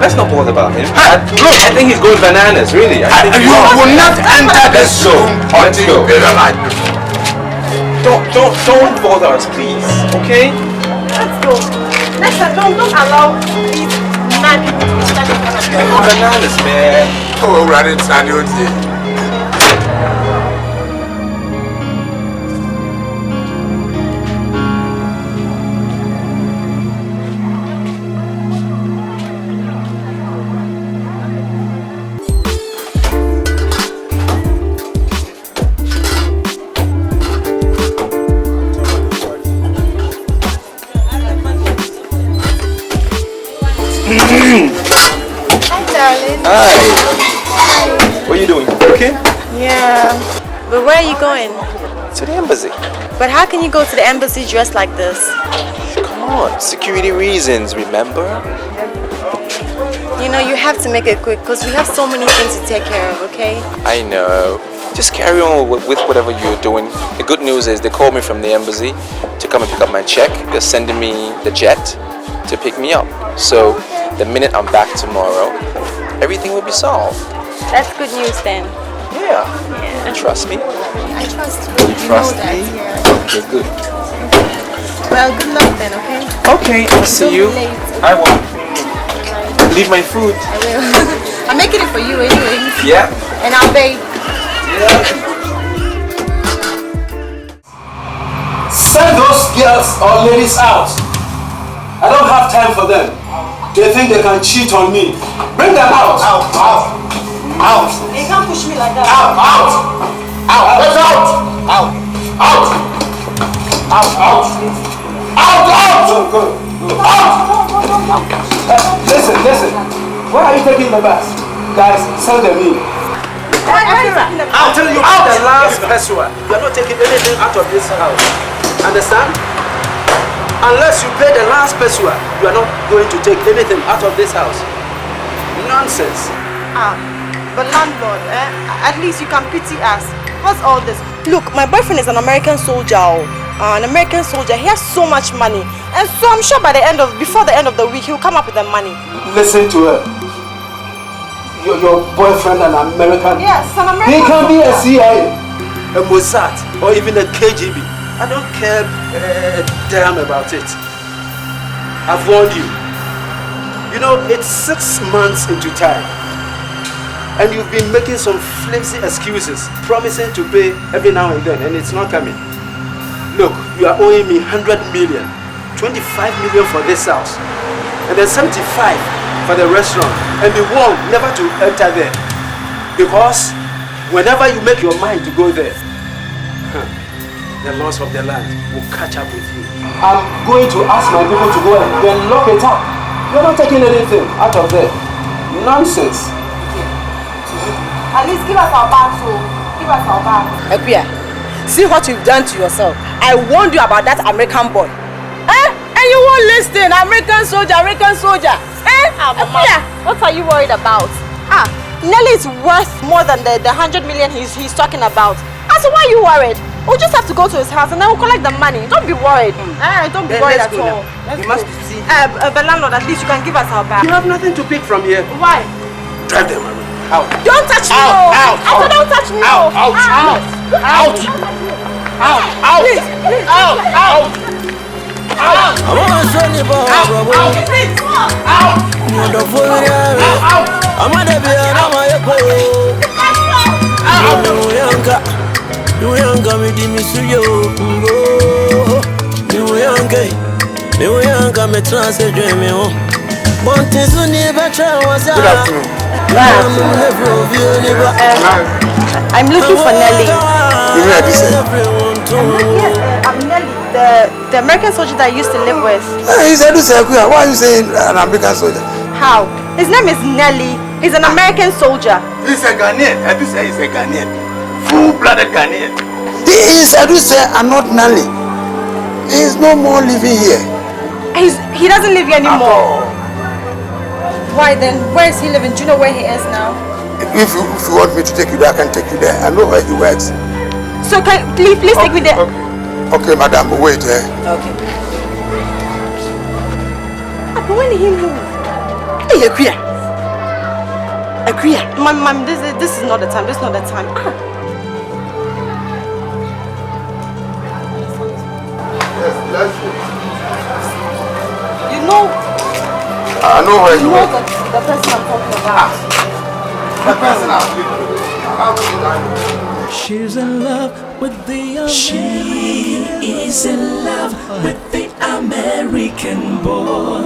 Let's not bother about him. Look, I think he's going bananas, really. You will not enter this room until you pay the light bill. Don't bother us, please. Okay? Let's go. Next time, don't allow these mad people to stand in front of you. Bananas, man. Oh, we're running Sandy. Hi. What are you doing? Okay? Yeah. But where are you going? To the embassy. But how can you go to the embassy dressed like this? Come on, security reasons, remember? You know, you have to make it quick because we have so many things to take care of, okay? I know. Just carry on with whatever you're doing. The good news is they called me from the embassy to come and pick up my check. They're sending me the jet to pick me up. So the minute I'm back tomorrow, everything will be solved. That's good news then. Yeah. You trust me? I trust you. You trust me? Yeah. Okay, good. Well, good luck then, okay? Okay, I'll see you. I will. Leave my food. I will. I'm making it for you anyways. Yeah. And I'll pay. Yeah. Send those girls or ladies out. I don't have time for them. They think they can cheat on me. Bring them out. Out. Out. You can't push me like that. Out. Let's out. Out. Listen. Why are you taking the bus? Guys, send them in. I'll tell you the last password. You're not taking anything out of this house. Understand? Unless you pay the last password, you are not going to take anything out of this house. Nonsense. But landlord, at least you can pity us. What's all this? Look, my boyfriend is an American soldier. An American soldier. He has so much money. And so I'm sure before the end of the week, he'll come up with the money. Listen to her. Your boyfriend, an American? Yes, an American. He can be a soldier. CIA, a Mossad, or even a KGB. I don't care a damn about it. I've warned you. You know, it's 6 months into time. And you've been making some flimsy excuses, promising to pay every now and then, and it's not coming. Look, you are owing me 100 million, 25 million for this house, and then 75 for the restaurant, and the wall never to enter there. Because whenever you make your mind to go there, the laws of the land will catch up with you. I'm going to ask my people to go and then lock it up. You're not taking anything out of there. Nonsense. At least give us our bags, so give us our bags. Ekuya, see what you've done to yourself. I warned you about that American boy. And you won't listen. American soldier. Ekuya, what are you worried about? Nelly is worth more than the 100 million he's talking about. So why are you worried? We'll just have to go to his house and then we'll collect the money. Don't be worried. Don't be worried at all. You must see. But landlord, at least you can give us our bag. You have nothing to pick from here. Why? Drive them away. Out. Don't touch me! Out. I said don't touch me! Out. Please. Out. I'm on Sunny Bob. I'm on the beer. You young me di misuyo. You young me translate me. One thing so never try was Good afternoon. I'm looking for Nelly. I'm Nelly, the American soldier that I used to live with. He said, why are you saying an American soldier? How? His name is Nelly. He's an American soldier. He's a Ghanaian. I do say he's a Ghanaian. Full-blooded Ghanaian. He is, I do say, I'm not Nelly. He is no more living here. He doesn't live here anymore. Why then? Where is he living? Do you know where he is now? If you want me to take you there, I can take you there. I know where he works. So please take me there. Okay, madam, wait. Okay. But when did he move? Hey, Akria. Mom, this is not the time. This is not the time. Yes, let's go. You know. I know where you are. The person I'm talking about. The person She's in love with the American. She is in love with the American boy.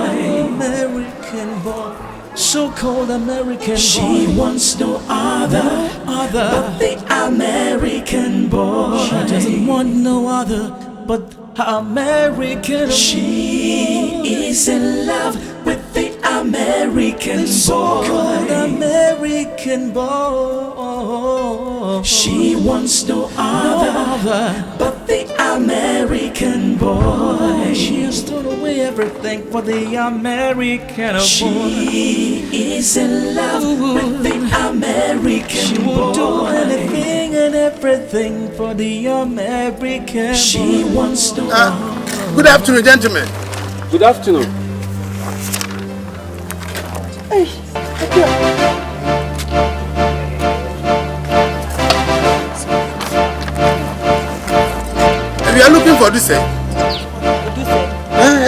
American boy. So-called American boy. She wants no other but the American boy. She doesn't want no other but American boy. She is in love with the American boy. American boy. She wants no other but the American boy. She has thrown away everything for the American boy. She is in love with the American boy. She will do anything and everything for the American boy. She wants no other. Good afternoon, gentlemen. Good afternoon. Hey, We are looking for this. I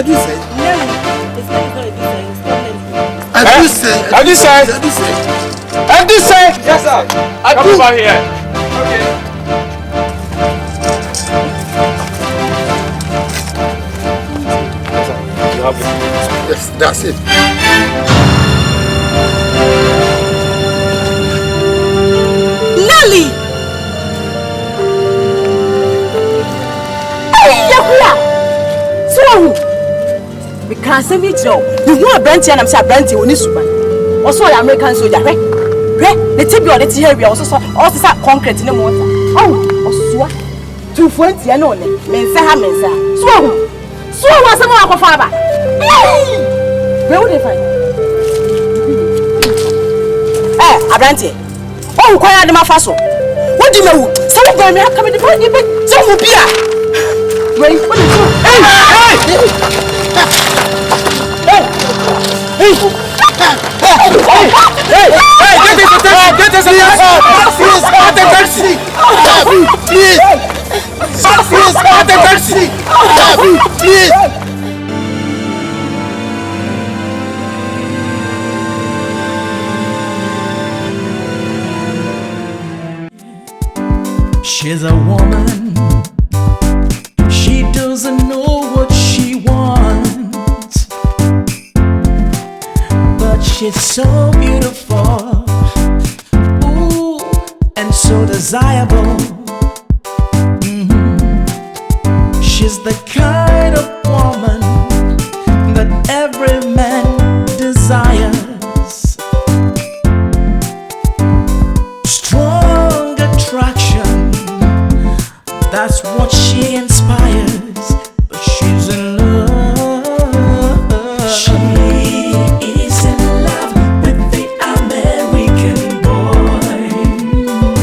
do say. Nelly. His name is not I do say. Yes, sir. Come over here. Okay. You have it. Yes, that's it. Nelly! Hey, Yakuya! So, we can't say me, Joe. You know a brandy and I'm saying a brandy when you super. Also, the American soldier, right? The tip you are the area also concrete in the water. Oh, Osua. 220 and only. Mensa. So was a more of father. Where would they find? Eh, a brandy. Oh, quiet the mafaso. What do you know? Some of them are coming to find you. Some will be. Wait, what is it? Get us a taxi! Please! She's a woman. She doesn't know what she wants, but she's so beautiful, ooh, and so desirable. She's the kind